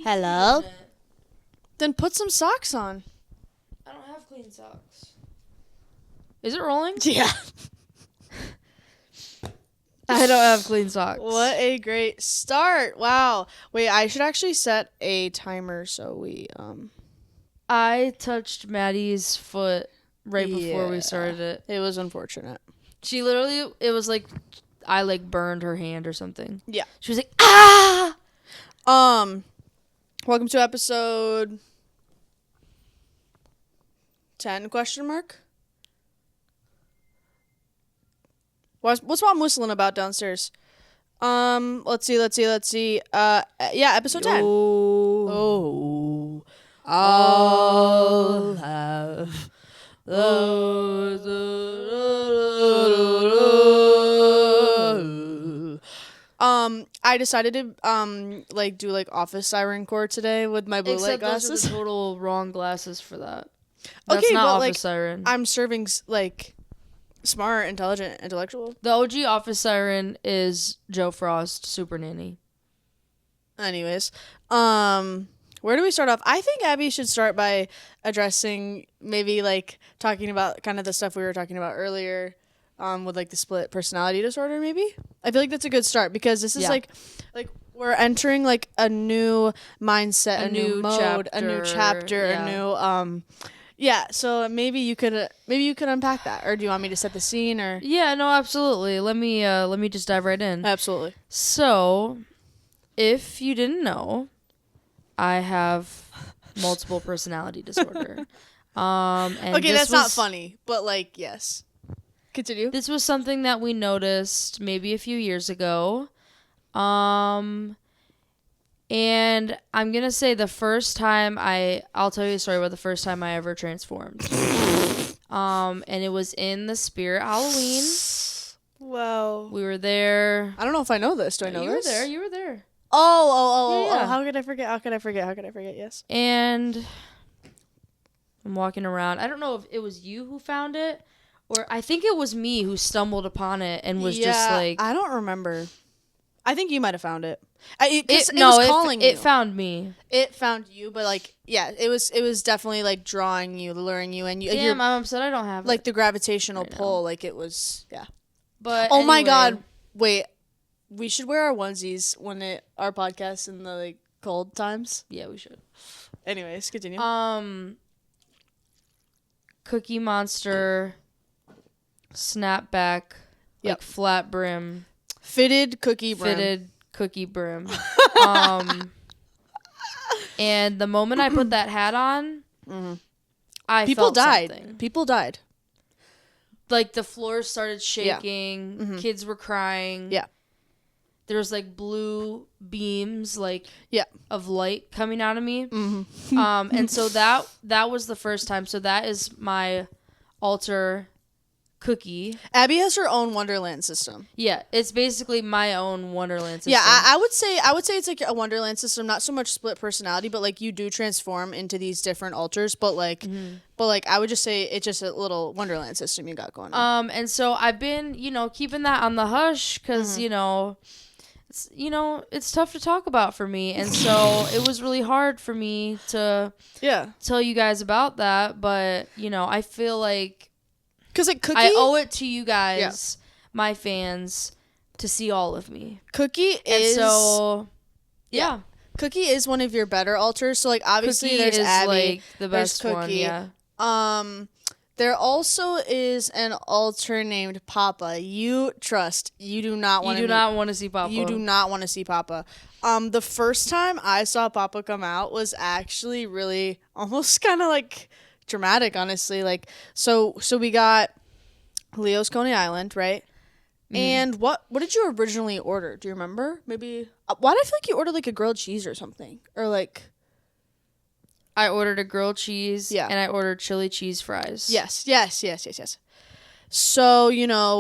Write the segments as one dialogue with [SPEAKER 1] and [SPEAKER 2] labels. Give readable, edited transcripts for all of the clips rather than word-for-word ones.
[SPEAKER 1] Hello? Then put some socks on.
[SPEAKER 2] I don't have clean socks. Is it rolling?
[SPEAKER 1] Yeah.
[SPEAKER 2] I don't have clean socks.
[SPEAKER 1] What a great start. Wow. Wait, I should actually set a timer so we
[SPEAKER 2] I touched Maddie's foot right before we started it.
[SPEAKER 1] It was unfortunate.
[SPEAKER 2] She literally, it was like I like burned her hand or something.
[SPEAKER 1] Yeah.
[SPEAKER 2] She was like, ah!
[SPEAKER 1] Welcome to episode 10 question mark. What's Mom whistling about downstairs? Let's see. Yeah, episode 10.
[SPEAKER 2] Oh, I'll have those.
[SPEAKER 1] I decided to do like office siren core today with my blue light glasses.
[SPEAKER 2] Those are the total wrong glasses for that. That's
[SPEAKER 1] Okay,
[SPEAKER 2] not
[SPEAKER 1] but
[SPEAKER 2] office siren.
[SPEAKER 1] I'm serving smart, intelligent, intellectual.
[SPEAKER 2] The OG office siren is Joe Frost, Super Nanny.
[SPEAKER 1] Anyways, where do we start off? I think Abby should start by addressing maybe talking about kind of the stuff we were talking about earlier, with the split personality disorder. Maybe I feel like that's a good start because this is like we're entering a new mindset, a new mode, a new chapter, a new Yeah, so maybe you could unpack that, or do you want me to set the scene, or?
[SPEAKER 2] Yeah, no, absolutely. Let me just dive right in.
[SPEAKER 1] Absolutely.
[SPEAKER 2] So, if you didn't know, I have multiple personality disorder. And
[SPEAKER 1] okay, that's not funny, but yes. Continue.
[SPEAKER 2] This was something that we noticed maybe a few years ago. And I'm going to say the first time I'll tell you a story about the first time I ever transformed. And it was in the Spirit Halloween.
[SPEAKER 1] Wow.
[SPEAKER 2] We were there.
[SPEAKER 1] I don't know if I know this. Do I know this?
[SPEAKER 2] You were there.
[SPEAKER 1] Oh, how could I forget? Yes.
[SPEAKER 2] And I'm walking around. I don't know if it was you who found it, or I think it was me who stumbled upon it and was just like...
[SPEAKER 1] I don't remember. I think you might have found it. It was calling you.
[SPEAKER 2] It found me.
[SPEAKER 1] It found you, but it was definitely drawing you, luring you, and you.
[SPEAKER 2] Damn, I'm upset I don't have it.
[SPEAKER 1] The gravitational pull, it was, yeah.
[SPEAKER 2] But
[SPEAKER 1] oh my god, wait, we should wear our onesies when our podcast in the cold times.
[SPEAKER 2] Yeah, we should.
[SPEAKER 1] Anyways, continue.
[SPEAKER 2] Cookie Monster, snapback, flat brim.
[SPEAKER 1] Fitted cookie brim.
[SPEAKER 2] And the moment I put that hat on,
[SPEAKER 1] People died.
[SPEAKER 2] Something.
[SPEAKER 1] People died.
[SPEAKER 2] The floor started shaking.
[SPEAKER 1] Yeah. Mm-hmm.
[SPEAKER 2] Kids were crying.
[SPEAKER 1] Yeah.
[SPEAKER 2] There was blue beams of light coming out of me.
[SPEAKER 1] Mm-hmm.
[SPEAKER 2] And so that was the first time. So that is my alter cookie.
[SPEAKER 1] Abby has her own Wonderland system.
[SPEAKER 2] Yeah, it's basically my own Wonderland system.
[SPEAKER 1] Yeah, I would say it's a Wonderland system, not so much split personality, but you do transform into these different alters, but I would just say it's just a little Wonderland system you got going on.
[SPEAKER 2] And so I've been, keeping that on the hush cuz it's tough to talk about for me, and so it was really hard for me to tell you guys about that, but I feel like
[SPEAKER 1] because Cookie,
[SPEAKER 2] I owe it to you guys, my fans, to see all of me.
[SPEAKER 1] Cookie is Cookie is one of your better alters. So obviously
[SPEAKER 2] Cookie
[SPEAKER 1] there's
[SPEAKER 2] is
[SPEAKER 1] Abby,
[SPEAKER 2] the best
[SPEAKER 1] Cookie.
[SPEAKER 2] one. Yeah.
[SPEAKER 1] There also is an alter named Papa. You do not want
[SPEAKER 2] to see Papa.
[SPEAKER 1] You do not want to see Papa. The first time I saw Papa come out was actually really almost kind of dramatic, honestly. So we got Leo's Coney Island, right? Mm. And what did you originally order? Do you remember? Maybe why did I feel like you ordered a grilled cheese or something, or
[SPEAKER 2] I ordered a grilled cheese, and I ordered chili cheese fries.
[SPEAKER 1] Yes. So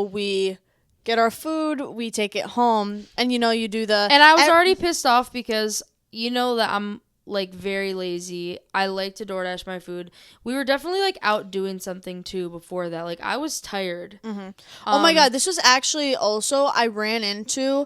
[SPEAKER 1] we get our food, we take it home, and you do the.
[SPEAKER 2] And I was already pissed off because that I'm very lazy. I like to DoorDash my food. We were definitely out doing something too before that. I was tired.
[SPEAKER 1] Mm-hmm. Oh my god, this was actually also I ran into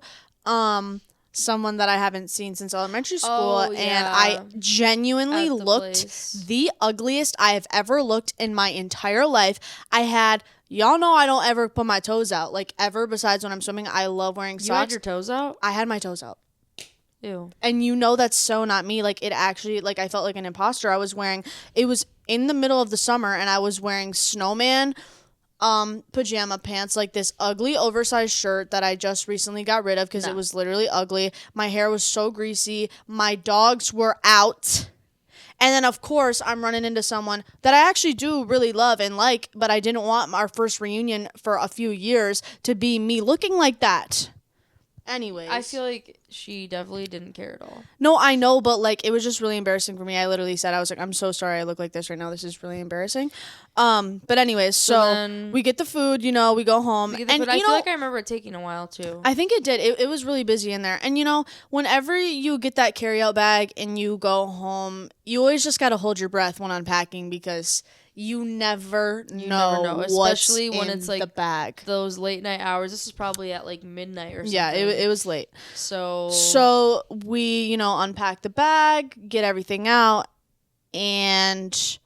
[SPEAKER 1] someone that I haven't seen since elementary school,
[SPEAKER 2] Oh,
[SPEAKER 1] and
[SPEAKER 2] yeah.
[SPEAKER 1] I genuinely
[SPEAKER 2] At the
[SPEAKER 1] looked
[SPEAKER 2] place.
[SPEAKER 1] the ugliest I have ever looked in my entire life. I had, y'all know I don't ever put my toes out, like ever, besides when I'm swimming. I love wearing
[SPEAKER 2] You had
[SPEAKER 1] socks.
[SPEAKER 2] your toes out?
[SPEAKER 1] I had my toes out.
[SPEAKER 2] Ew.
[SPEAKER 1] And you know that's so not me. Like, it actually, like, I felt like an imposter. I was wearing, it was in the middle of the summer, and I was wearing snowman pajama pants, like this ugly oversized shirt that I just recently got rid of because it was literally ugly. My hair was so greasy. My dogs were out. And then, of course, I'm running into someone that I actually do really love and like, but I didn't want our first reunion for a few years to be me looking like that. Anyways.
[SPEAKER 2] I feel like she definitely didn't care at all.
[SPEAKER 1] No, I know, but like it was just really embarrassing for me. I literally said, I was like, I'm so sorry I look like this right now. This is really embarrassing. But anyways, so
[SPEAKER 2] then
[SPEAKER 1] we get the food, we go home.
[SPEAKER 2] But
[SPEAKER 1] And
[SPEAKER 2] I feel like I remember it taking a while too.
[SPEAKER 1] I think it did. It was really busy in there. And whenever you get that carryout bag and you go home, you always just gotta hold your breath when unpacking because you never know,
[SPEAKER 2] especially
[SPEAKER 1] what's
[SPEAKER 2] when
[SPEAKER 1] in
[SPEAKER 2] it's like
[SPEAKER 1] the bag.
[SPEAKER 2] Those late night hours. This is probably at like midnight or something.
[SPEAKER 1] Yeah, it was late.
[SPEAKER 2] So
[SPEAKER 1] we, unpack the bag, get everything out, and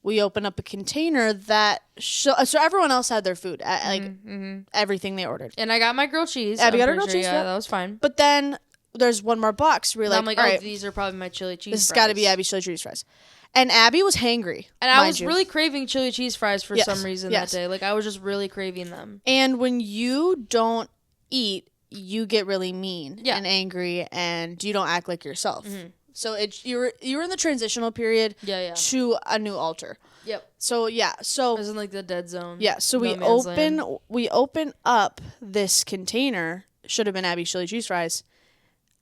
[SPEAKER 1] we open up a container that so everyone else had their food, everything they ordered.
[SPEAKER 2] And I got my grilled cheese.
[SPEAKER 1] Abby got her
[SPEAKER 2] I'm
[SPEAKER 1] grilled
[SPEAKER 2] pretty
[SPEAKER 1] cheese,
[SPEAKER 2] sure,
[SPEAKER 1] yeah.
[SPEAKER 2] that was fine.
[SPEAKER 1] But then there's one more box. We're
[SPEAKER 2] And I'm like,
[SPEAKER 1] all
[SPEAKER 2] oh,
[SPEAKER 1] right,
[SPEAKER 2] these are probably my chili cheese
[SPEAKER 1] this has
[SPEAKER 2] fries.
[SPEAKER 1] got to be Abby's chili cheese fries. And Abby was hangry.
[SPEAKER 2] And I was really craving chili cheese fries for some reason that day. Like, I was just really craving them.
[SPEAKER 1] And when you don't eat, you get really mean and angry, and you don't act like yourself. Mm-hmm. So you're in the transitional period to a new altar.
[SPEAKER 2] Yep.
[SPEAKER 1] So
[SPEAKER 2] I was in like the dead zone.
[SPEAKER 1] Yeah. So we open up this container. Should have been Abby's chili cheese fries.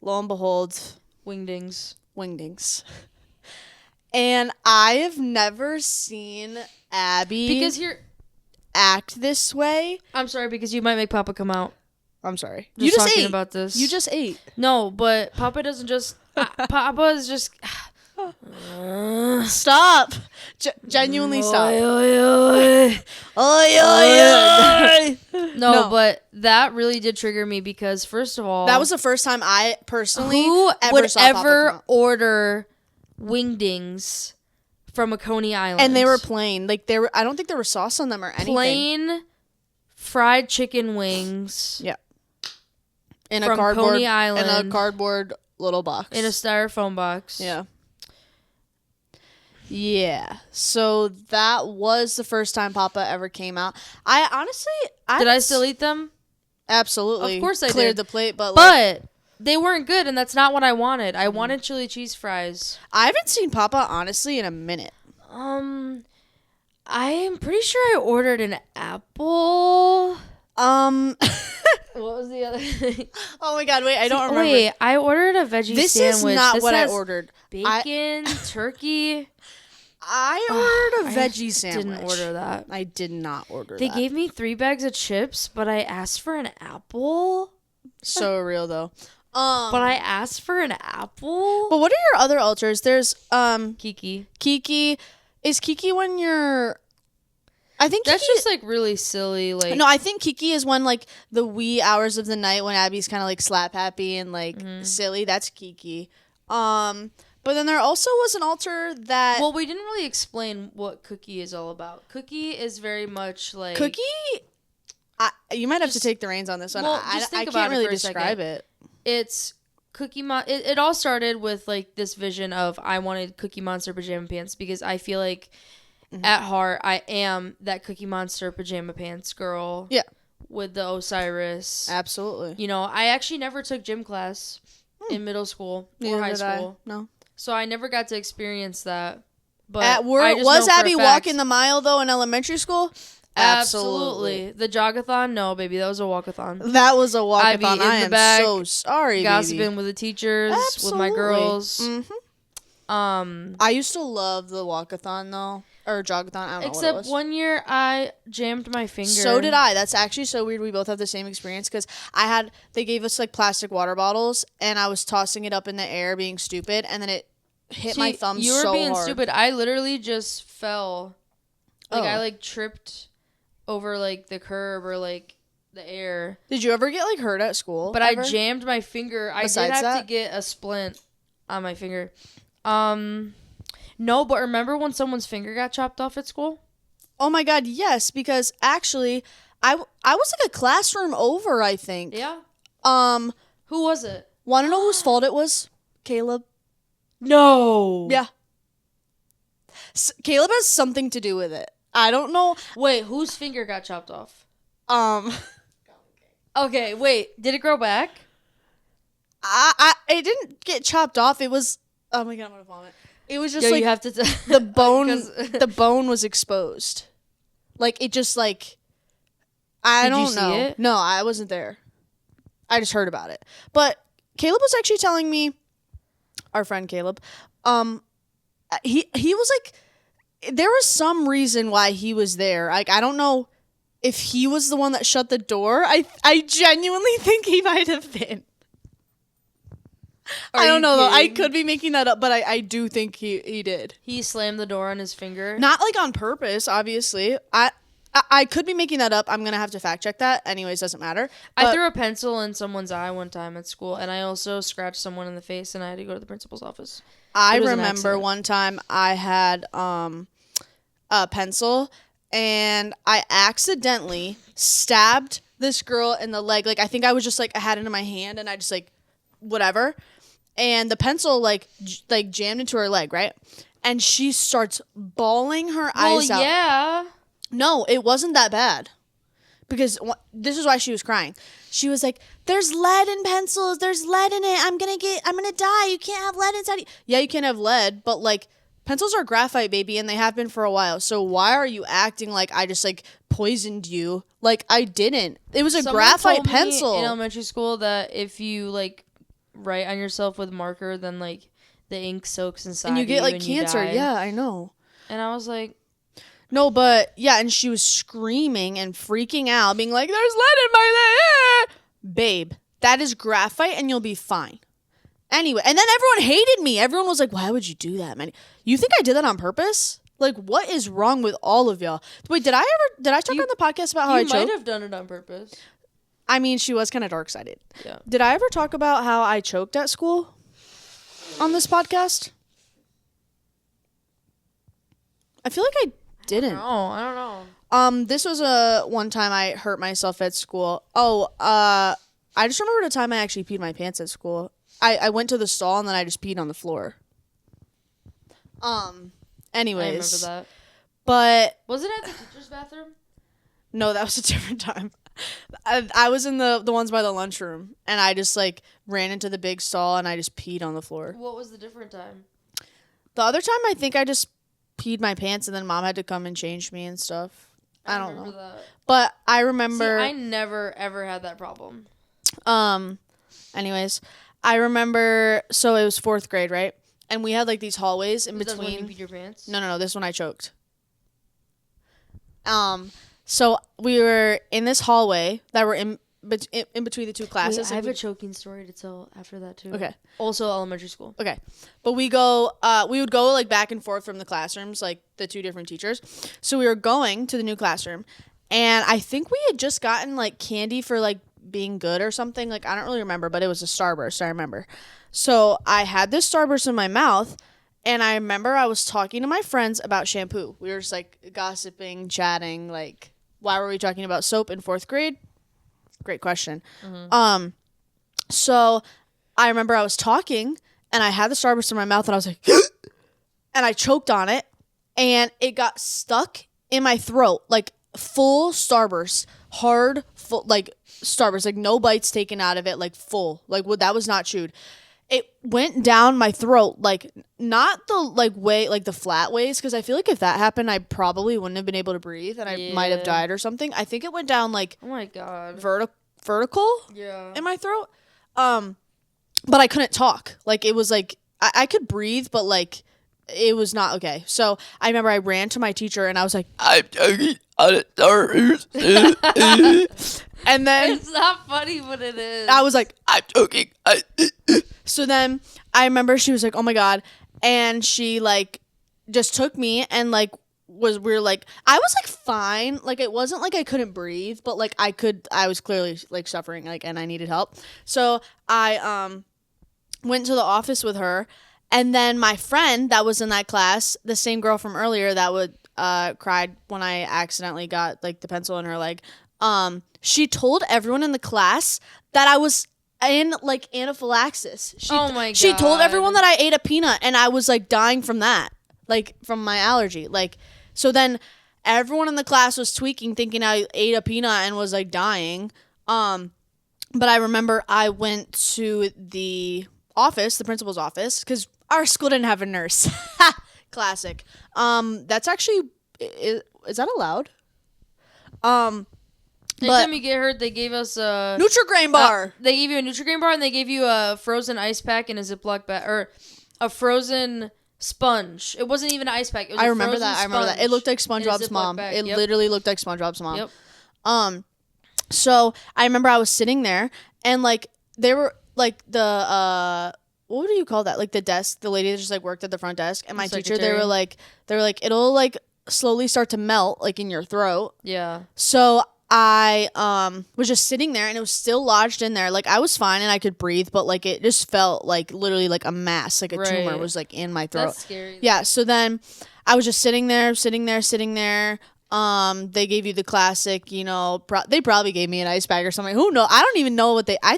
[SPEAKER 1] Lo and behold,
[SPEAKER 2] wingdings.
[SPEAKER 1] And I have never seen Abby act this way.
[SPEAKER 2] I'm sorry, because you might make Papa come out.
[SPEAKER 1] I'm sorry.
[SPEAKER 2] You just ate about this.
[SPEAKER 1] You just ate.
[SPEAKER 2] No, but Papa doesn't just. Papa is just.
[SPEAKER 1] Stop. Genuinely stop.
[SPEAKER 2] No, but that really did trigger me because first of all,
[SPEAKER 1] that was the first time I personally
[SPEAKER 2] would ever order wingdings from a Coney Island.
[SPEAKER 1] And they were plain. Like I don't think there was sauce on them or anything.
[SPEAKER 2] Plain fried chicken wings.
[SPEAKER 1] Yeah.
[SPEAKER 2] From Coney Island.
[SPEAKER 1] In a cardboard little box.
[SPEAKER 2] In a styrofoam box.
[SPEAKER 1] Yeah. Yeah. So that was the first time Papa ever came out. I honestly
[SPEAKER 2] Did I still eat them?
[SPEAKER 1] Absolutely.
[SPEAKER 2] Of course I
[SPEAKER 1] cleared
[SPEAKER 2] did.
[SPEAKER 1] the plate, but
[SPEAKER 2] they weren't good, and that's not what I wanted. I wanted chili cheese fries.
[SPEAKER 1] I haven't seen Papa honestly in a minute.
[SPEAKER 2] I am pretty sure I ordered an apple. What was the other thing?
[SPEAKER 1] Oh my god, wait, I don't remember.
[SPEAKER 2] Wait, I ordered a veggie
[SPEAKER 1] this
[SPEAKER 2] sandwich.
[SPEAKER 1] This is not what I ordered.
[SPEAKER 2] Bacon, turkey.
[SPEAKER 1] I ordered a veggie sandwich.
[SPEAKER 2] Didn't order that.
[SPEAKER 1] I did not order that.
[SPEAKER 2] They gave me 3 bags of chips, but I asked for an apple.
[SPEAKER 1] So real though.
[SPEAKER 2] But I asked for an apple.
[SPEAKER 1] But what are your other altars? There's
[SPEAKER 2] Kiki.
[SPEAKER 1] Kiki. Is Kiki when you're... I think
[SPEAKER 2] that's just like really silly. Like
[SPEAKER 1] no, I think Kiki is when like the wee hours of the night when Abby's kind of like slap happy and like silly. That's Kiki. But then there also was an altar that...
[SPEAKER 2] Well, we didn't really explain what Cookie is all about. Cookie is very much like...
[SPEAKER 1] Cookie... you might have to take the reins on this one.
[SPEAKER 2] Well,
[SPEAKER 1] I can't really describe it.
[SPEAKER 2] It's Cookie it all started with like this vision of I wanted Cookie Monster pajama pants because I feel like at heart I am that Cookie Monster pajama pants girl.
[SPEAKER 1] Yeah.
[SPEAKER 2] With the Osiris.
[SPEAKER 1] Absolutely.
[SPEAKER 2] I actually never took gym class in middle school or high school.
[SPEAKER 1] No.
[SPEAKER 2] So I never got to experience that. But
[SPEAKER 1] was Abby walking the mile though in elementary school?
[SPEAKER 2] Absolutely. The jogathon? No, baby, that was a walkathon.
[SPEAKER 1] That was a walkathon.
[SPEAKER 2] I'd be in
[SPEAKER 1] I
[SPEAKER 2] the
[SPEAKER 1] am
[SPEAKER 2] back,
[SPEAKER 1] so sorry,
[SPEAKER 2] gossiping
[SPEAKER 1] baby.
[SPEAKER 2] with the teachers, with my girls.
[SPEAKER 1] Mm-hmm. I used to love the walkathon though, or jogathon. I don't know what it was.
[SPEAKER 2] Except one year I jammed my finger.
[SPEAKER 1] So did I. That's actually so weird. We both have the same experience because they gave us like plastic water bottles, and I was tossing it up in the air, being stupid, and then it hit my thumb so hard.
[SPEAKER 2] You were being stupid. I literally just fell. Like I like tripped over like the curb or like the air.
[SPEAKER 1] Did you ever get like hurt at school?
[SPEAKER 2] But
[SPEAKER 1] ever?
[SPEAKER 2] I jammed my finger. I did have to get a splint on my finger. No, but remember when someone's finger got chopped off at school?
[SPEAKER 1] Oh my God, yes, because actually I was like a classroom over, I think.
[SPEAKER 2] Yeah.
[SPEAKER 1] Who
[SPEAKER 2] was it?
[SPEAKER 1] Want to know whose fault it was? Caleb.
[SPEAKER 2] No.
[SPEAKER 1] Yeah. Caleb has something to do with it. I don't know.
[SPEAKER 2] Wait, whose finger got chopped off? Okay, wait. Did it grow back?
[SPEAKER 1] It didn't get chopped off. It was. Oh my God, I'm gonna vomit. It was just like
[SPEAKER 2] you have to
[SPEAKER 1] the bone. The bone was exposed. Like it just like. I
[SPEAKER 2] Did
[SPEAKER 1] don't
[SPEAKER 2] you
[SPEAKER 1] know.
[SPEAKER 2] see it?
[SPEAKER 1] No, I wasn't there. I just heard about it. But Caleb was actually telling me, our friend Caleb, he was like, there was some reason why he was there. Like I don't know if he was the one that shut the door. I genuinely think he might have been. I don't know though. I could be making that up, but I do think he did.
[SPEAKER 2] He slammed the door on his finger.
[SPEAKER 1] Not like on purpose, obviously. I could be making that up. I'm gonna have to fact check that. Anyways, doesn't matter.
[SPEAKER 2] I threw a pencil in someone's eye one time at school, and I also scratched someone in the face, and I had to go to the principal's office.
[SPEAKER 1] I remember one time I had a pencil, and I accidentally stabbed this girl in the leg. Like I think I was just like I had it in my hand, and I just like whatever. And the pencil like jammed into her leg, right? And she starts bawling her eyes out.
[SPEAKER 2] Yeah.
[SPEAKER 1] No, it wasn't that bad. Because this is why she was crying. She was like, "There's lead in pencils. There's lead in it. I'm gonna die. You can't have lead inside." Yeah, you can have lead, but like pencils are graphite, baby, and they have been for a while. So why are you acting like I just like poisoned you? Like I didn't. It was a graphite pencil.
[SPEAKER 2] In elementary school, that if you like write on yourself with marker, then like the ink soaks inside
[SPEAKER 1] and you get like
[SPEAKER 2] and
[SPEAKER 1] cancer.
[SPEAKER 2] You die.
[SPEAKER 1] Yeah, I know.
[SPEAKER 2] And I was like,
[SPEAKER 1] no, but yeah, and she was screaming and freaking out, being like, "There's lead in my leg." Babe, that is graphite and you'll be fine. Anyway, and then everyone hated me. Everyone was like, "Why would you do that, man? You think I did that on purpose? Like, what is wrong with all of y'all?" Wait, did I talk on the podcast about how I choked?
[SPEAKER 2] You might have done it on purpose.
[SPEAKER 1] I mean, she was kind of dark-sided.
[SPEAKER 2] Yeah.
[SPEAKER 1] Did I ever talk about how I choked at school on this podcast? I feel like I didn't.
[SPEAKER 2] I don't know.
[SPEAKER 1] This was one time I hurt myself at school. I just remembered a time I actually peed my pants at school. I went to the stall and then I just peed on the floor. Anyways.
[SPEAKER 2] I remember that.
[SPEAKER 1] But
[SPEAKER 2] was it at the teacher's bathroom?
[SPEAKER 1] No, that was a different time. I was in the ones by the lunchroom and I just like ran into the big stall and I just peed on the floor.
[SPEAKER 2] What was the different time?
[SPEAKER 1] The other time I think I just peed my pants and then mom had to come and change me and stuff. I don't know.
[SPEAKER 2] That.
[SPEAKER 1] But I remember.
[SPEAKER 2] See, I never ever had that problem.
[SPEAKER 1] Anyways, I remember. So it was 4th grade, right? And we had like these hallways in between.
[SPEAKER 2] When you peed your pants?
[SPEAKER 1] No. This one I choked. So we were in this hallway that were in between the two classes.
[SPEAKER 2] Wait, I have a choking story to tell after that too.
[SPEAKER 1] Okay.
[SPEAKER 2] Also elementary school.
[SPEAKER 1] Okay. But we would go like back and forth from the classrooms, like the two different teachers. So we were going to the new classroom and I think we had just gotten like candy for like being good or something. Like I don't really remember, but it was a Starburst, I remember. So I had this Starburst in my mouth and I remember I was talking to my friends about shampoo. We were just like gossiping, chatting, like why were we talking about soap in 4th grade? Great question. Mm-hmm. So I remember I was talking and I had the Starburst in my mouth and I was like, and I choked on it and it got stuck in my throat, like full Starburst, hard, full, like Starburst, like no bites taken out of it, like full, like that was not chewed. It went down my throat, like not the like way, like the flat ways, because I feel like if that happened, I probably wouldn't have been able to breathe and I might have died or something. I think it went down like
[SPEAKER 2] oh my god,
[SPEAKER 1] vertical, in my throat. But I couldn't talk. Like it was like I could breathe, but like it was not okay. So I remember I ran to my teacher and I was like, "I'm choking on a Starburst." And then
[SPEAKER 2] it's not funny, but it is.
[SPEAKER 1] I was like, "I'm choking." So then I remember she was like, "Oh my god," and she like just took me and like we were like, I was like fine. Like it wasn't like I couldn't breathe, but like I was clearly like suffering, like, and I needed help. So I went to the office with her, and then my friend that was in that class, the same girl from earlier that would cried when I accidentally got like the pencil in her leg. She told everyone in the class that I was in like anaphylaxis.
[SPEAKER 2] Oh my god.
[SPEAKER 1] She told everyone that I ate a peanut and I was like dying from that, like from my allergy. Like, so then everyone in the class was tweaking, thinking I ate a peanut and was like dying. But I remember I went to the office, the principal's office, because our school didn't have a nurse. Classic. That's actually, is that allowed?
[SPEAKER 2] Anytime you get hurt, they gave us a
[SPEAKER 1] Nutri-Grain bar.
[SPEAKER 2] They gave you a Nutri-Grain bar, and they gave you a frozen ice pack and a Ziploc bag, or a frozen sponge. It wasn't even an ice pack. It was
[SPEAKER 1] I remember that. It looked like SpongeBob's mom.
[SPEAKER 2] Bag.
[SPEAKER 1] It literally looked like SpongeBob's mom.
[SPEAKER 2] Yep.
[SPEAKER 1] So I remember I was sitting there, and like they were like the what do you call that? Like the desk, the lady that just like worked at the front desk, and my teacher, they were like it'll like slowly start to melt like in your throat.
[SPEAKER 2] Yeah.
[SPEAKER 1] So I was just sitting there, and it was still lodged in there. Like I was fine and I could breathe, but like it just felt like literally like a mass, like a tumor was like in my throat.
[SPEAKER 2] That's scary.
[SPEAKER 1] Yeah. So then I was just sitting there. They gave you the classic, you know. They probably gave me an ice bag or something. Who knows? I don't even know what I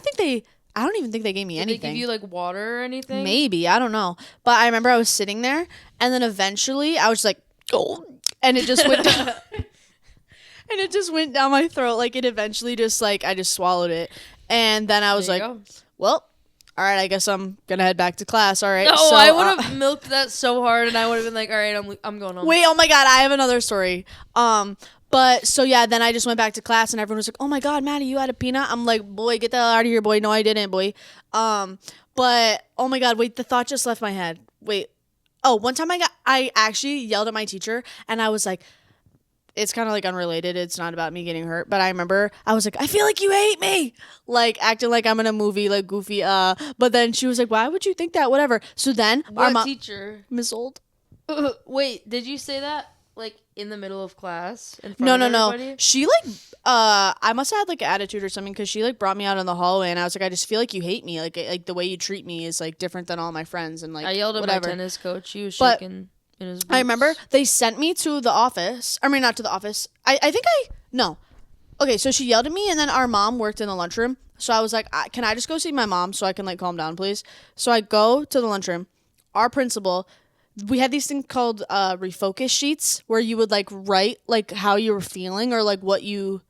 [SPEAKER 1] don't even think they gave me anything.
[SPEAKER 2] Did they give you like water or anything?
[SPEAKER 1] Maybe, I don't know. But I remember I was sitting there, and then eventually I was just like, oh, and it just went down. And it just went down my throat. Like it eventually just like I just swallowed it, and then I was like, well, all right, I guess I'm gonna head back to class. All right.
[SPEAKER 2] No,
[SPEAKER 1] so,
[SPEAKER 2] I would have milked that so hard, and I would have been like, all right, I'm going home.
[SPEAKER 1] Wait, oh my god, I have another story. But so yeah, then I just went back to class, and everyone was like, oh my god, Maddie, you had a peanut? I'm like, boy, get the hell out of here, boy. No, I didn't, boy. But oh my god, wait, the thought just left my head. Wait. Oh, one time I actually yelled at my teacher, and I was like, it's kind of like unrelated. It's not about me getting hurt, but I remember I was like, I feel like you hate me, like acting like I'm in a movie, like goofy. But then she was like, why would you think that? Whatever. So then
[SPEAKER 2] what teacher?
[SPEAKER 1] Miss Old.
[SPEAKER 2] Wait, did you say that like in the middle of class? In front
[SPEAKER 1] No,
[SPEAKER 2] of
[SPEAKER 1] no, no.
[SPEAKER 2] everybody?
[SPEAKER 1] She like I must have had like an attitude or something, because she like brought me out in the hallway, and I was like, I just feel like you hate me, like the way you treat me is like different than all my friends, and like
[SPEAKER 2] I yelled at
[SPEAKER 1] whatever.
[SPEAKER 2] my tennis coach. He was shaking.
[SPEAKER 1] I remember they sent me to the office. I mean, not to the office. No. Okay, so she yelled at me, and then our mom worked in the lunchroom. So I was like, can I just go see my mom so I can like calm down, please? So I go to the lunchroom. Our principal, we had these things called refocus sheets, where you would like write like how you were feeling, or like what you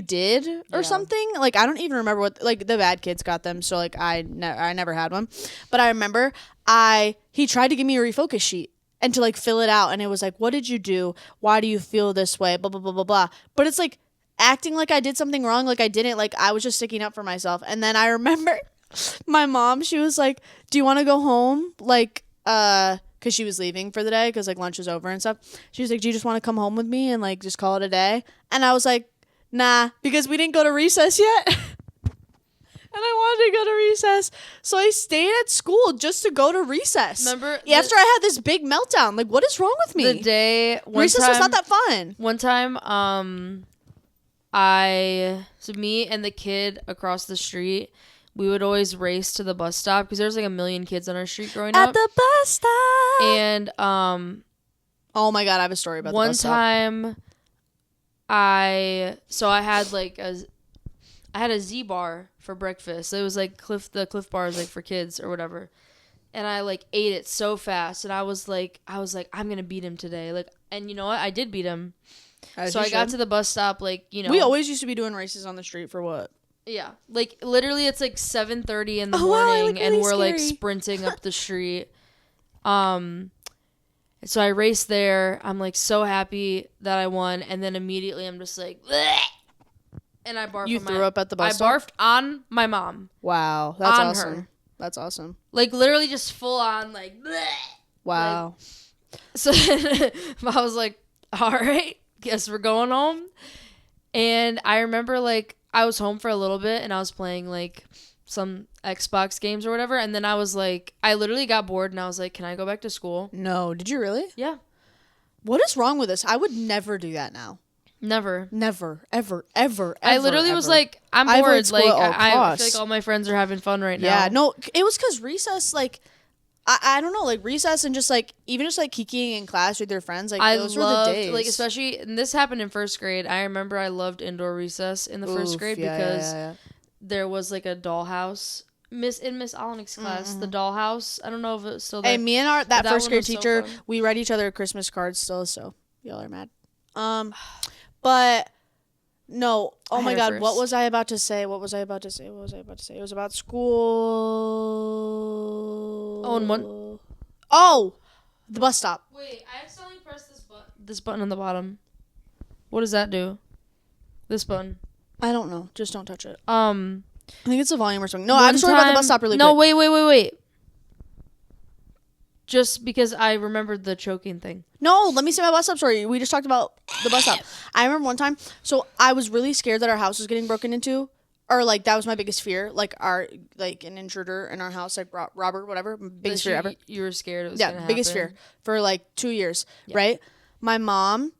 [SPEAKER 1] did or something. Like I don't even remember what, like the bad kids got them, so like I never had one. But I remember he tried to give me a refocus sheet and to like fill it out, and it was like, what did you do? Why do you feel this way? Blah blah blah blah blah. But it's like acting like I did something wrong, like I didn't, like I was just sticking up for myself. And then I remember my mom, she was like, do you want to go home? Like because she was leaving for the day, because like lunch was over and stuff. She was like, do you just want to come home with me and like just call it a day? And I was like, nah, because we didn't go to recess yet. And I wanted to go to recess. So I stayed at school just to go to recess.
[SPEAKER 2] Remember?
[SPEAKER 1] After I had this big meltdown. Like, what is wrong with me?
[SPEAKER 2] The day...
[SPEAKER 1] Recess was not that fun.
[SPEAKER 2] One time, so me and the kid across the street, we would always race to the bus stop, because there was like a million kids on our street growing up.
[SPEAKER 1] At the bus stop.
[SPEAKER 2] And,
[SPEAKER 1] oh my God, I have a story about the bus stop.
[SPEAKER 2] One time, I had a Z bar for breakfast. It was like the Cliff Bar is like for kids or whatever. And I like ate it so fast, and I was like, I'm gonna beat him today. Like, and you know what? I did beat him. So I got to the bus stop, like, you know.
[SPEAKER 1] We always used to be doing races on the street for what?
[SPEAKER 2] Yeah, like literally, it's like 7:30 in the morning, and we're like sprinting up the street. So I raced there. I'm like so happy that I won, and then immediately I'm just like, bleh! And I barfed.
[SPEAKER 1] You threw up at the bus stop?
[SPEAKER 2] I barfed on my mom.
[SPEAKER 1] Wow, that's
[SPEAKER 2] on
[SPEAKER 1] awesome.
[SPEAKER 2] her.
[SPEAKER 1] That's awesome.
[SPEAKER 2] Like literally just full on like. Bleh!
[SPEAKER 1] Wow.
[SPEAKER 2] Like, so then I was like, all right, guess we're going home. And I remember like I was home for a little bit, and I was playing like some Xbox games or whatever, and then I was like, I literally got bored, and I was like, can I go back to school?
[SPEAKER 1] No, did you really?
[SPEAKER 2] Yeah.
[SPEAKER 1] What is wrong with us? I would never do that now.
[SPEAKER 2] Never,
[SPEAKER 1] ever.
[SPEAKER 2] I literally was like, I'm
[SPEAKER 1] I avoid
[SPEAKER 2] bored.
[SPEAKER 1] school
[SPEAKER 2] Like,
[SPEAKER 1] at all
[SPEAKER 2] I feel
[SPEAKER 1] costs.
[SPEAKER 2] like all my friends are having fun right now.
[SPEAKER 1] Yeah, no, it was because recess, like, I don't know, like, recess and just, like, even just, like, kikiing in class with your friends, like, those were the days.
[SPEAKER 2] Like, especially, and this happened in first grade. I remember I loved indoor recess in the first grade because there was, like, a dollhouse. In Miss Olenik's class, the dollhouse. I don't know if it's still there.
[SPEAKER 1] Hey, me and that first grade teacher,
[SPEAKER 2] so
[SPEAKER 1] we write each other Christmas cards still, so y'all are mad. But no, oh my God, what was I about to say? It was about school.
[SPEAKER 2] Oh, and one.
[SPEAKER 1] Oh, the bus stop.
[SPEAKER 2] Wait, I accidentally pressed this button on the bottom. What does that do? This button.
[SPEAKER 1] I don't know. Just don't touch it.
[SPEAKER 2] I
[SPEAKER 1] think it's the volume or something. No, I have a story about the bus stop really quick.
[SPEAKER 2] No, wait. Just because I remembered the choking thing.
[SPEAKER 1] No, let me say my bus stop story. We just talked about the bus stop. I remember one time, so I was really scared that our house was getting broken into. Or, like, that was my biggest fear. Like, an intruder in our house, like, robber, whatever. Biggest fear ever.
[SPEAKER 2] You were scared it was going to happen.
[SPEAKER 1] Yeah, biggest fear for, like, 2 years, right? My mom...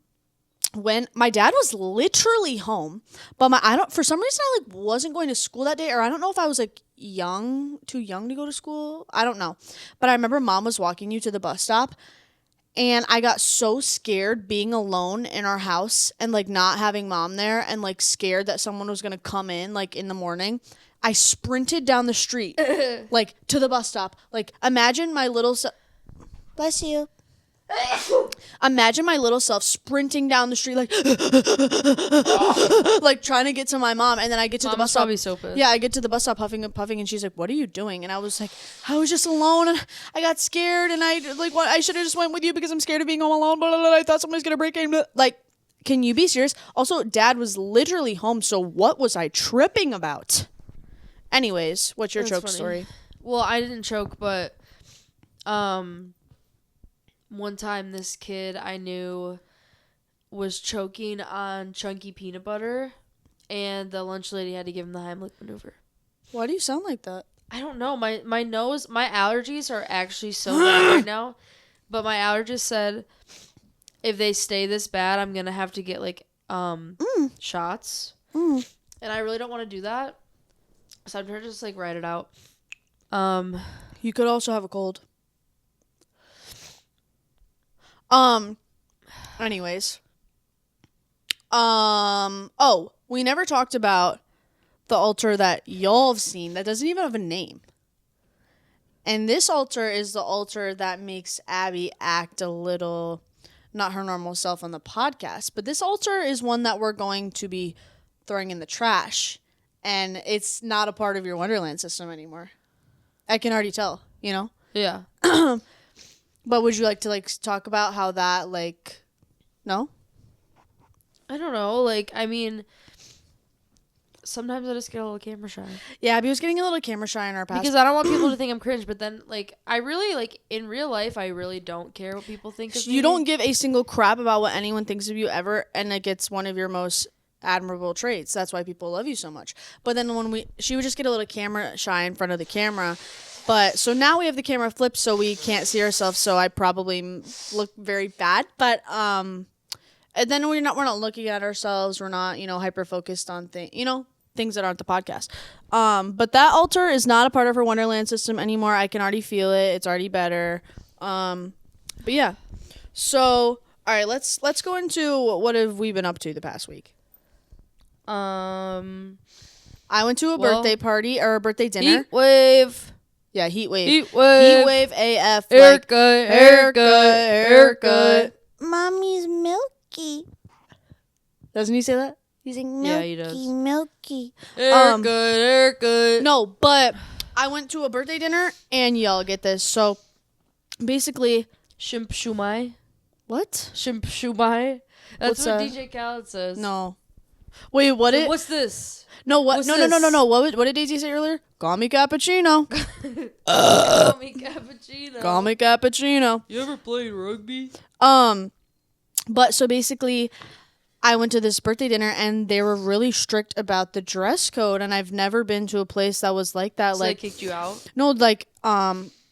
[SPEAKER 1] my dad was literally home, but for some reason I like wasn't going to school that day, or I don't know if I was like too young to go to school. I don't know. But I remember mom was walking you to the bus stop, and I got so scared being alone in our house and like not having mom there, and like scared that someone was going to come in like in the morning. I sprinted down the street like to the bus stop. Like imagine my little bless you. Imagine my little self sprinting down the street like like trying to get to my mom, and then I get to the bus stop.
[SPEAKER 2] Probably so pissed.
[SPEAKER 1] Yeah, I get to the bus stop huffing and puffing, and she's like, "What are you doing?" And I was like, "I was just alone, and I got scared, and I should have just went with you because I'm scared of being home alone. Blah, blah, blah. I thought somebody's gonna break in." Like, can you be serious? Also, Dad was literally home, so what was I tripping about? Anyways, what's your choke story?
[SPEAKER 2] Well, I didn't choke, but one time this kid I knew was choking on chunky peanut butter, and the lunch lady had to give him the Heimlich maneuver.
[SPEAKER 1] Why do you sound like that?
[SPEAKER 2] I don't know. My nose, my allergies are actually so bad right now, but my allergist said if they stay this bad, I'm going to have to get like shots. And I really don't want to do that. So I'm trying to just like write it out.
[SPEAKER 1] You could also have a cold. Anyways. Oh, we never talked about the altar that y'all have seen that doesn't even have a name. And this altar is the altar that makes Abby act a little not her normal self on the podcast. But this altar is one that we're going to be throwing in the trash. And it's not a part of your Wonderland system anymore. I can already tell, you know?
[SPEAKER 2] Yeah.
[SPEAKER 1] But would you like to, like, talk about how that, like, no?
[SPEAKER 2] I don't know. Like, I mean, sometimes I just get a little camera shy.
[SPEAKER 1] Yeah, Abby was getting a little camera shy in our past.
[SPEAKER 2] Because I don't want people to think I'm cringe, but then, like, I really, like, in real life, I really don't care what people think of me.
[SPEAKER 1] You don't give a single crap about what anyone thinks of you ever, and like, it's one of your most admirable traits. That's why people love you so much. But then she would just get a little camera shy in front of the camera. But so now we have the camera flipped so we can't see ourselves, so I probably look very bad. But and then we're not looking at ourselves. We're not, hyper focused on things that aren't the podcast. But that altar is not a part of her Wonderland system anymore. I can already feel it. It's already better. But yeah. So, all right, let's go into what have we been up to the past week. I went to a birthday party or a birthday dinner.
[SPEAKER 2] Heat wave.
[SPEAKER 1] Yeah, heat wave.
[SPEAKER 2] Heat wave.
[SPEAKER 1] Heat wave AF.
[SPEAKER 2] Haircut.
[SPEAKER 1] Mommy's milky. Doesn't he say that? He's like, milky,
[SPEAKER 2] yeah, he does.
[SPEAKER 1] Milky.
[SPEAKER 2] Haircut.
[SPEAKER 1] No, but I went to a birthday dinner, and y'all get this. So, basically...
[SPEAKER 2] Shimp shumai.
[SPEAKER 1] What?
[SPEAKER 2] Shimp shumai. That's
[SPEAKER 1] What's
[SPEAKER 2] what
[SPEAKER 1] that?
[SPEAKER 2] DJ Khaled says.
[SPEAKER 1] No. Wait, what
[SPEAKER 2] So what's this?
[SPEAKER 1] No, what?
[SPEAKER 2] What's
[SPEAKER 1] No. What did Daisy say earlier? Call me cappuccino.
[SPEAKER 2] Call me cappuccino.
[SPEAKER 1] Call me cappuccino.
[SPEAKER 2] You ever played rugby?
[SPEAKER 1] But so basically, I went to this birthday dinner, and they were really strict about the dress code, and I've never been to a place that was like that.
[SPEAKER 2] So
[SPEAKER 1] like
[SPEAKER 2] they kicked you out?
[SPEAKER 1] No, like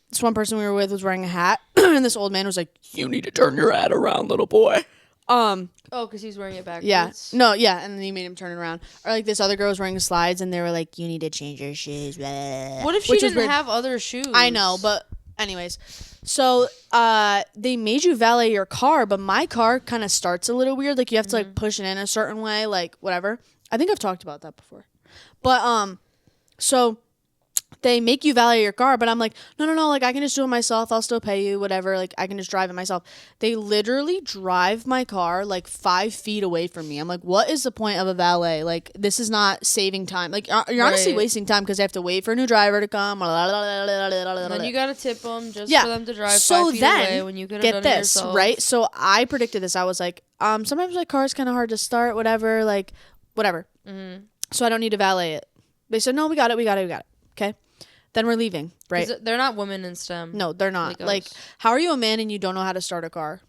[SPEAKER 1] this one person we were with was wearing a hat, and this old man was like, "You need to turn your hat around, little boy."
[SPEAKER 2] Oh, because he's wearing it backwards.
[SPEAKER 1] Yeah. No, yeah, and then he made him turn it around. Or like this other girl was wearing slides, and they were like, "You need to change your shoes." Blah.
[SPEAKER 2] What if she didn't have other shoes?
[SPEAKER 1] I know, but anyways, so they made you valet your car, but my car kind of starts a little weird. Like you have to like push it in a certain way, like whatever. I think I've talked about that before, but so they make you valet your car, but I'm like, no, like I can just do it myself. I'll still pay you, whatever. Like I can just drive it myself. They literally drive my car like 5 feet away from me. I'm like, what is the point of a valet? Like this is not saving time. Like you're honestly wasting time because they have to wait for a new driver to come.
[SPEAKER 2] And then you gotta tip them just for them to drive 5 feet away when you could have done it yourself.
[SPEAKER 1] Right? So I predicted this. I was like, sometimes my car is kind of hard to start, whatever. Like whatever. Mm-hmm. So I don't need to valet it. They said, no, we got it. Okay. Then we're leaving, right?
[SPEAKER 2] They're not women in STEM.
[SPEAKER 1] No, they're not. Like how are you a man and you don't know how to start a car?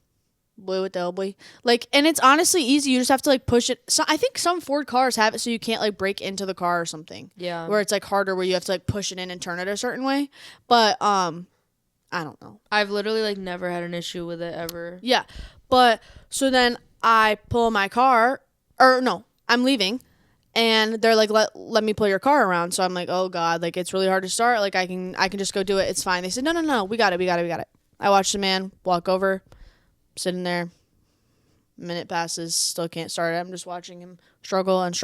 [SPEAKER 1] Boy, what the hell, boy? Like, and it's honestly easy. You just have to, like, push it. So I think some Ford cars have it so you can't, like, break into the car or something.
[SPEAKER 2] Yeah.
[SPEAKER 1] Where it's, like, harder where you have to, like, push it in and turn it a certain way. But, I don't know.
[SPEAKER 2] I've literally, like, never had an issue with it ever.
[SPEAKER 1] Yeah. But, so then I pull my car. Or, no, I'm leaving. And they're like, let me pull your car around. So I'm like, oh God, like it's really hard to start. Like I can just go do it. It's fine. They said, no, we got it. I watched the man walk over, sitting there. Minute passes, still can't start it. I'm just watching him struggle. And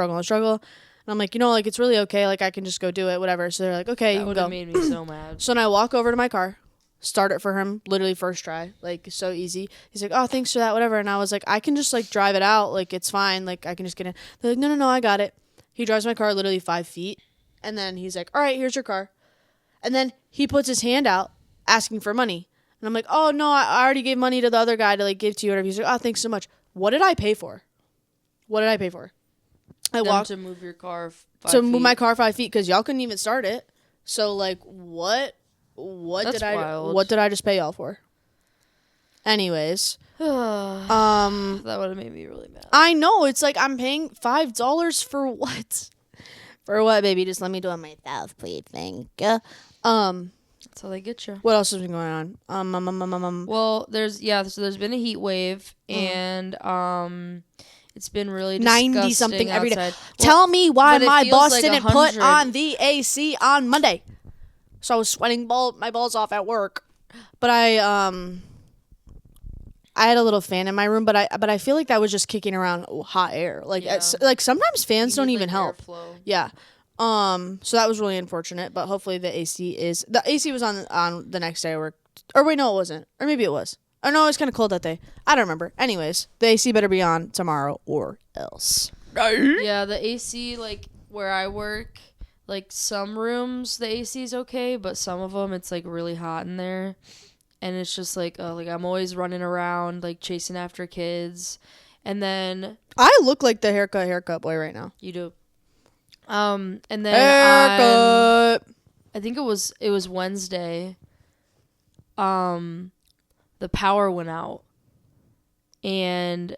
[SPEAKER 1] I'm like, like it's really okay. Like I can just go do it, whatever. So they're like, okay, you can go.
[SPEAKER 2] That would have made me so mad.
[SPEAKER 1] So then I walk over to my car, start it for him, literally first try, like so easy. He's like, oh, thanks for that, whatever. And I was like, I can just like drive it out, like it's fine, like I can just get in. They're like, no, I got it. He drives my car literally 5 feet, and then he's like, all right, here's your car. And then he puts his hand out asking for money, and I'm like, oh no, I already gave money to the other guy to like give to you, whatever. He's like, oh, thanks so much. What did I pay for? I walked
[SPEAKER 2] to move your car 5
[SPEAKER 1] to
[SPEAKER 2] feet.
[SPEAKER 1] move my car 5 feet because y'all couldn't even start it. So like, what
[SPEAKER 2] That's wild.
[SPEAKER 1] What did I just pay y'all for? Anyways,
[SPEAKER 2] that would have made me really mad.
[SPEAKER 1] I know, it's like I'm paying $5 for what? For what, baby? Just let me do it myself, please. Thank you.
[SPEAKER 2] That's how they get you.
[SPEAKER 1] What else has been going on?
[SPEAKER 2] Well, there's been a heat wave and it's been really
[SPEAKER 1] 90 something every day.
[SPEAKER 2] Well,
[SPEAKER 1] tell me why my boss
[SPEAKER 2] like
[SPEAKER 1] didn't
[SPEAKER 2] 100.
[SPEAKER 1] put on the AC on Monday. So I was sweating my balls off at work. But I had a little fan in my room, but I feel like that was just kicking around hot air. Like like sometimes fans don't even help.
[SPEAKER 2] Airflow.
[SPEAKER 1] Yeah. So that was really unfortunate, but hopefully the AC was on the next day I worked. Or wait, no, it wasn't. Or maybe it was. Or no, it was kind of cold that day. I don't remember. Anyways, the AC better be on tomorrow or else.
[SPEAKER 2] Yeah, the AC, like where I work, like some rooms the AC is okay, but some of them it's like really hot in there. And it's just like, like I'm always running around, like chasing after kids. And then
[SPEAKER 1] I look like the haircut boy right now.
[SPEAKER 2] You do. And then
[SPEAKER 1] haircut.
[SPEAKER 2] I think it was Wednesday. The power went out. And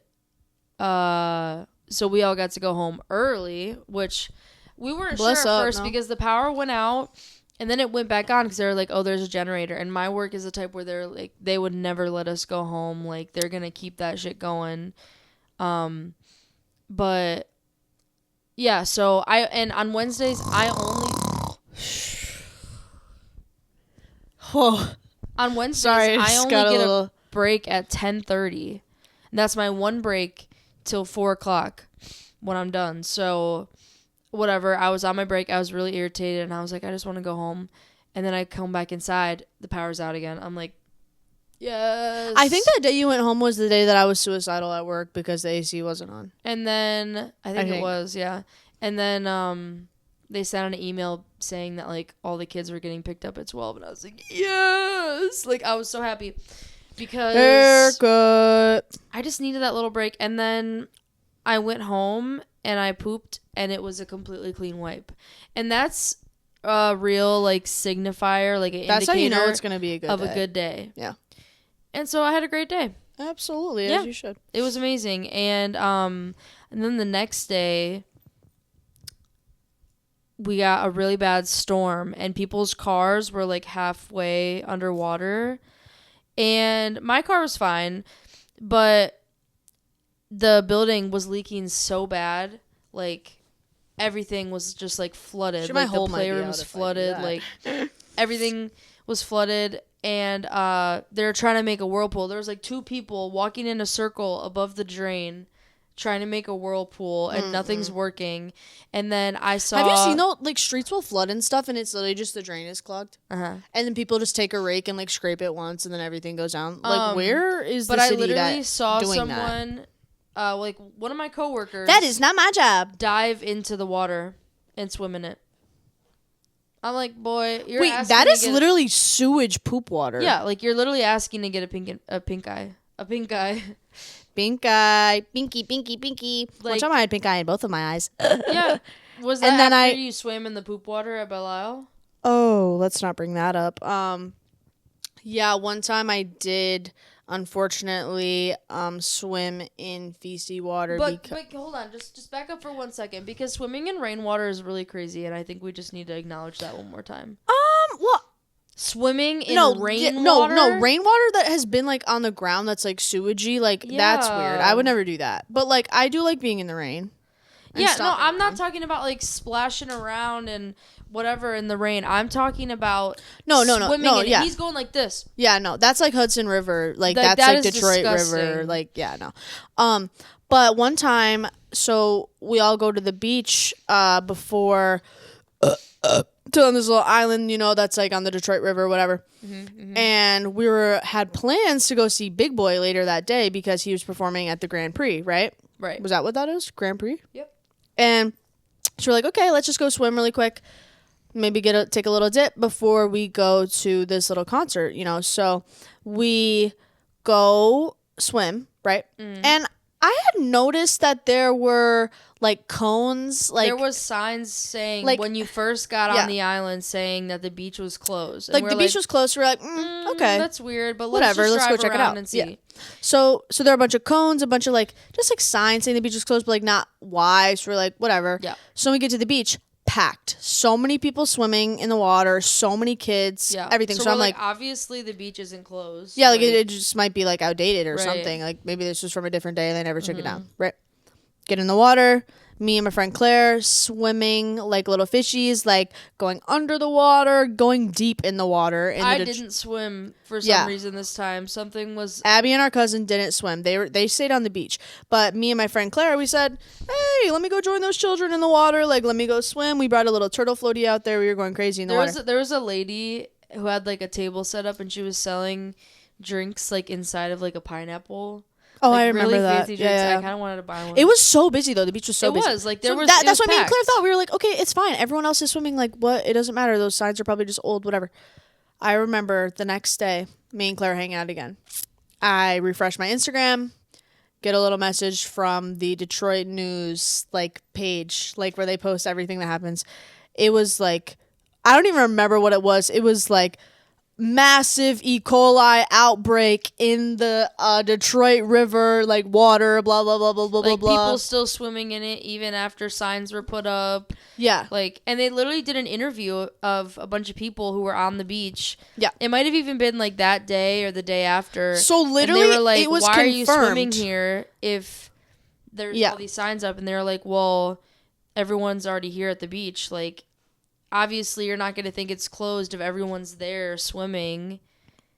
[SPEAKER 2] so we all got to go home early, which we weren't sure at first because the power went out. And then it went back on because they were like, oh, there's a generator. And my work is the type where they're like, they would never let us go home. Like, they're going to keep that shit going. But, yeah, so and on Wednesdays, I only.
[SPEAKER 1] Whoa.
[SPEAKER 2] On Wednesdays,
[SPEAKER 1] Sorry,
[SPEAKER 2] I only get a break at 10:30. And that's my one break till 4 o'clock when I'm done. So whatever, I was on my break, I was really irritated, and I was like, I just want to go home. And then I come back inside, the power's out again. I'm like, yes.
[SPEAKER 1] I think that day you went home was the day that I was suicidal at work because the AC wasn't on.
[SPEAKER 2] And then, I think it was, yeah. And then they sent out an email saying that, like, all the kids were getting picked up at 12, and I was like, yes! Like, I was so happy because
[SPEAKER 1] haircut.
[SPEAKER 2] I just needed that little break. And then I went home, and I pooped, and it was a completely clean wipe. And that's a real, like, signifier, like, an indicator. That's how you know
[SPEAKER 1] it's going to be a good day. Yeah.
[SPEAKER 2] And so I had a great day.
[SPEAKER 1] Absolutely, as you should.
[SPEAKER 2] It was amazing. And then the next day, we got a really bad storm and people's cars were like halfway underwater. And my car was fine, but the building was leaking so bad. Like, everything was just like flooded.
[SPEAKER 1] Sure,
[SPEAKER 2] like,
[SPEAKER 1] my whole
[SPEAKER 2] the
[SPEAKER 1] might be
[SPEAKER 2] playroom
[SPEAKER 1] out
[SPEAKER 2] was
[SPEAKER 1] if I do
[SPEAKER 2] flooded.
[SPEAKER 1] that.
[SPEAKER 2] Like, everything was flooded. And they were trying to make a whirlpool. There was like 2 people walking in a circle above the drain trying to make a whirlpool, and nothing's working. And then I saw...
[SPEAKER 1] Have you seen though, like, streets will flood and stuff, and it's literally just the drain is clogged?
[SPEAKER 2] Uh-huh.
[SPEAKER 1] And then people just take a rake and, like, scrape it once, and then everything goes down. Like, where is the
[SPEAKER 2] But I
[SPEAKER 1] city
[SPEAKER 2] literally
[SPEAKER 1] that
[SPEAKER 2] saw
[SPEAKER 1] doing
[SPEAKER 2] someone, like, one of my coworkers...
[SPEAKER 1] That is not my job.
[SPEAKER 2] ...dive into the water and swim in it. I'm like, boy, you're
[SPEAKER 1] Wait,
[SPEAKER 2] asking
[SPEAKER 1] that
[SPEAKER 2] to
[SPEAKER 1] is
[SPEAKER 2] get
[SPEAKER 1] literally sewage poop water.
[SPEAKER 2] Yeah, like, you're literally asking to get a pink eye. A pink eye.
[SPEAKER 1] Pink eye, pinky. One
[SPEAKER 2] Like-
[SPEAKER 1] time I had pink eye in both of my eyes.
[SPEAKER 2] Yeah. Was that
[SPEAKER 1] And then
[SPEAKER 2] after you swam in the poop water at Belle Isle?
[SPEAKER 1] Oh, let's not bring that up. Yeah, one time I did, unfortunately, swim in feces water.
[SPEAKER 2] But hold on, just back up for 1 second, because swimming in rainwater is really crazy, and I think we just need to acknowledge that one more time.
[SPEAKER 1] Well,
[SPEAKER 2] Swimming in rainwater?
[SPEAKER 1] no, rainwater that has been, like, on the ground that's, like, sewagey, like, that's weird. I would never do that. But, like, I do like being in the rain.
[SPEAKER 2] Yeah, no, I'm not talking about, like, splashing around and whatever in the rain. I'm talking about swimming in it.
[SPEAKER 1] Yeah.
[SPEAKER 2] He's going like this.
[SPEAKER 1] Yeah, no, that's like Hudson River. Like
[SPEAKER 2] That
[SPEAKER 1] that's like
[SPEAKER 2] is
[SPEAKER 1] Detroit
[SPEAKER 2] disgusting.
[SPEAKER 1] River. Like, yeah, no. But one time, so we all go to the beach before to on this little island, you know, that's like on the Detroit River or whatever. And we had plans to go see Big Boy later that day because he was performing at the Grand Prix, right?
[SPEAKER 2] Right.
[SPEAKER 1] Was that what that is? Grand Prix?
[SPEAKER 2] Yep.
[SPEAKER 1] And so we're like, okay, let's just go swim really quick. Maybe take a little dip before we go to this little concert, you know. So we go swim, right? And I had noticed that there were like cones, like
[SPEAKER 2] there was signs saying,
[SPEAKER 1] like,
[SPEAKER 2] when you first got
[SPEAKER 1] yeah.
[SPEAKER 2] on the island, saying that the beach was closed. And
[SPEAKER 1] like
[SPEAKER 2] we're
[SPEAKER 1] the beach was closed. We're like, okay,
[SPEAKER 2] that's weird, but
[SPEAKER 1] whatever. Let's go check it out
[SPEAKER 2] and see.
[SPEAKER 1] Yeah. So there are a bunch of cones, a bunch of like just like signs saying the beach was closed, but like not why. So we're like, whatever.
[SPEAKER 2] Yeah.
[SPEAKER 1] So when we get to the beach, packed. So many people swimming in the water. So many kids.
[SPEAKER 2] Yeah.
[SPEAKER 1] Everything. So
[SPEAKER 2] we're
[SPEAKER 1] I'm like,
[SPEAKER 2] obviously the beach isn't closed.
[SPEAKER 1] yeah, like it just might be like outdated or
[SPEAKER 2] Right.
[SPEAKER 1] something. Like maybe this was from a different day and they never took it down. Right. Get in the water. Me and my friend Claire swimming like little fishies, like going under the water, going deep in the water.
[SPEAKER 2] I didn't swim for some reason this time. Something was...
[SPEAKER 1] Abby and our cousin didn't swim. They stayed on the beach. But me and my friend Claire, we said, hey, let me go join those children in the water. Like, let me go swim. We brought a little turtle floaty out there. We were going crazy in the water.
[SPEAKER 2] There was a lady who had like a table set up and she was selling drinks like inside of like a pineapple.
[SPEAKER 1] Oh,
[SPEAKER 2] like,
[SPEAKER 1] I remember
[SPEAKER 2] really
[SPEAKER 1] that.
[SPEAKER 2] fancy drinks.
[SPEAKER 1] Yeah.
[SPEAKER 2] I kind of wanted to buy one.
[SPEAKER 1] It was so busy, though. The beach was so busy.
[SPEAKER 2] It was. Like, there
[SPEAKER 1] So
[SPEAKER 2] was...
[SPEAKER 1] that's what me and
[SPEAKER 2] packed.
[SPEAKER 1] Claire thought. We were like, okay, it's fine. Everyone else is swimming. Like, what? It doesn't matter. Those signs are probably just old, whatever. I remember the next day, me and Claire hang out again. I refresh my Instagram, get a little message from the Detroit News, like, page, like, where they post everything that happens. It was, like, I don't even remember what it was. It was, like, massive E. coli outbreak in the Detroit River, like water, blah blah blah blah blah
[SPEAKER 2] like,
[SPEAKER 1] blah.
[SPEAKER 2] people still swimming in it even after signs were put up.
[SPEAKER 1] Yeah.
[SPEAKER 2] Like, and they literally did an interview of a bunch of people who were on the beach.
[SPEAKER 1] Yeah.
[SPEAKER 2] It might have even been like that day or the day after.
[SPEAKER 1] So literally,
[SPEAKER 2] and they were like,
[SPEAKER 1] it was
[SPEAKER 2] why
[SPEAKER 1] confirmed.
[SPEAKER 2] are you swimming here if there's all these signs up? And they were like, well, everyone's already here at the beach. Like, obviously you're not going to think it's closed if everyone's there swimming.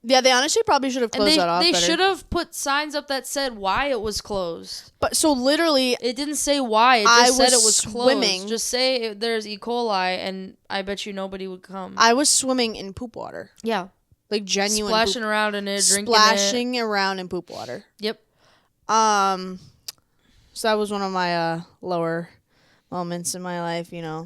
[SPEAKER 1] Yeah, they honestly probably should have closed that off
[SPEAKER 2] They
[SPEAKER 1] better.
[SPEAKER 2] should have put signs up that said why it was closed.
[SPEAKER 1] But so literally,
[SPEAKER 2] It didn't say why. It just said it was
[SPEAKER 1] swimming.
[SPEAKER 2] closed. Just say there's E. coli, and I bet you nobody would come.
[SPEAKER 1] I was swimming in poop water.
[SPEAKER 2] Yeah.
[SPEAKER 1] Like genuine
[SPEAKER 2] Splashing
[SPEAKER 1] poop,
[SPEAKER 2] around in it, drinking
[SPEAKER 1] splashing around in poop water.
[SPEAKER 2] Yep.
[SPEAKER 1] So that was one of my lower moments in my life, you know.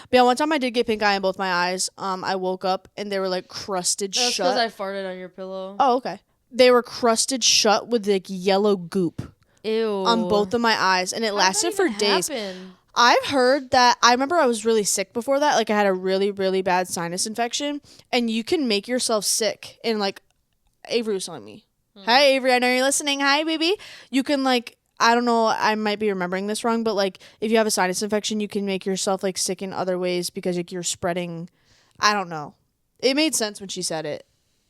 [SPEAKER 1] But yeah, one time I did get pink eye in both my eyes. I woke up and they were like crusted
[SPEAKER 2] That's
[SPEAKER 1] shut.
[SPEAKER 2] because I farted on your pillow.
[SPEAKER 1] Oh, okay. They were crusted shut with like yellow goop
[SPEAKER 2] Ew.
[SPEAKER 1] on both of my eyes, and it lasted for days.
[SPEAKER 2] Happen?
[SPEAKER 1] I've heard that. I remember I was really sick before that. Like I had a really, really bad sinus infection, and you can make yourself sick. And like Avery was telling me, "Hi Avery, I know you're listening. Hi baby." You can like I don't know, I might be remembering this wrong, but like if you have a sinus infection, you can make yourself like sick in other ways because like you're spreading. I don't know. It made sense when she said it.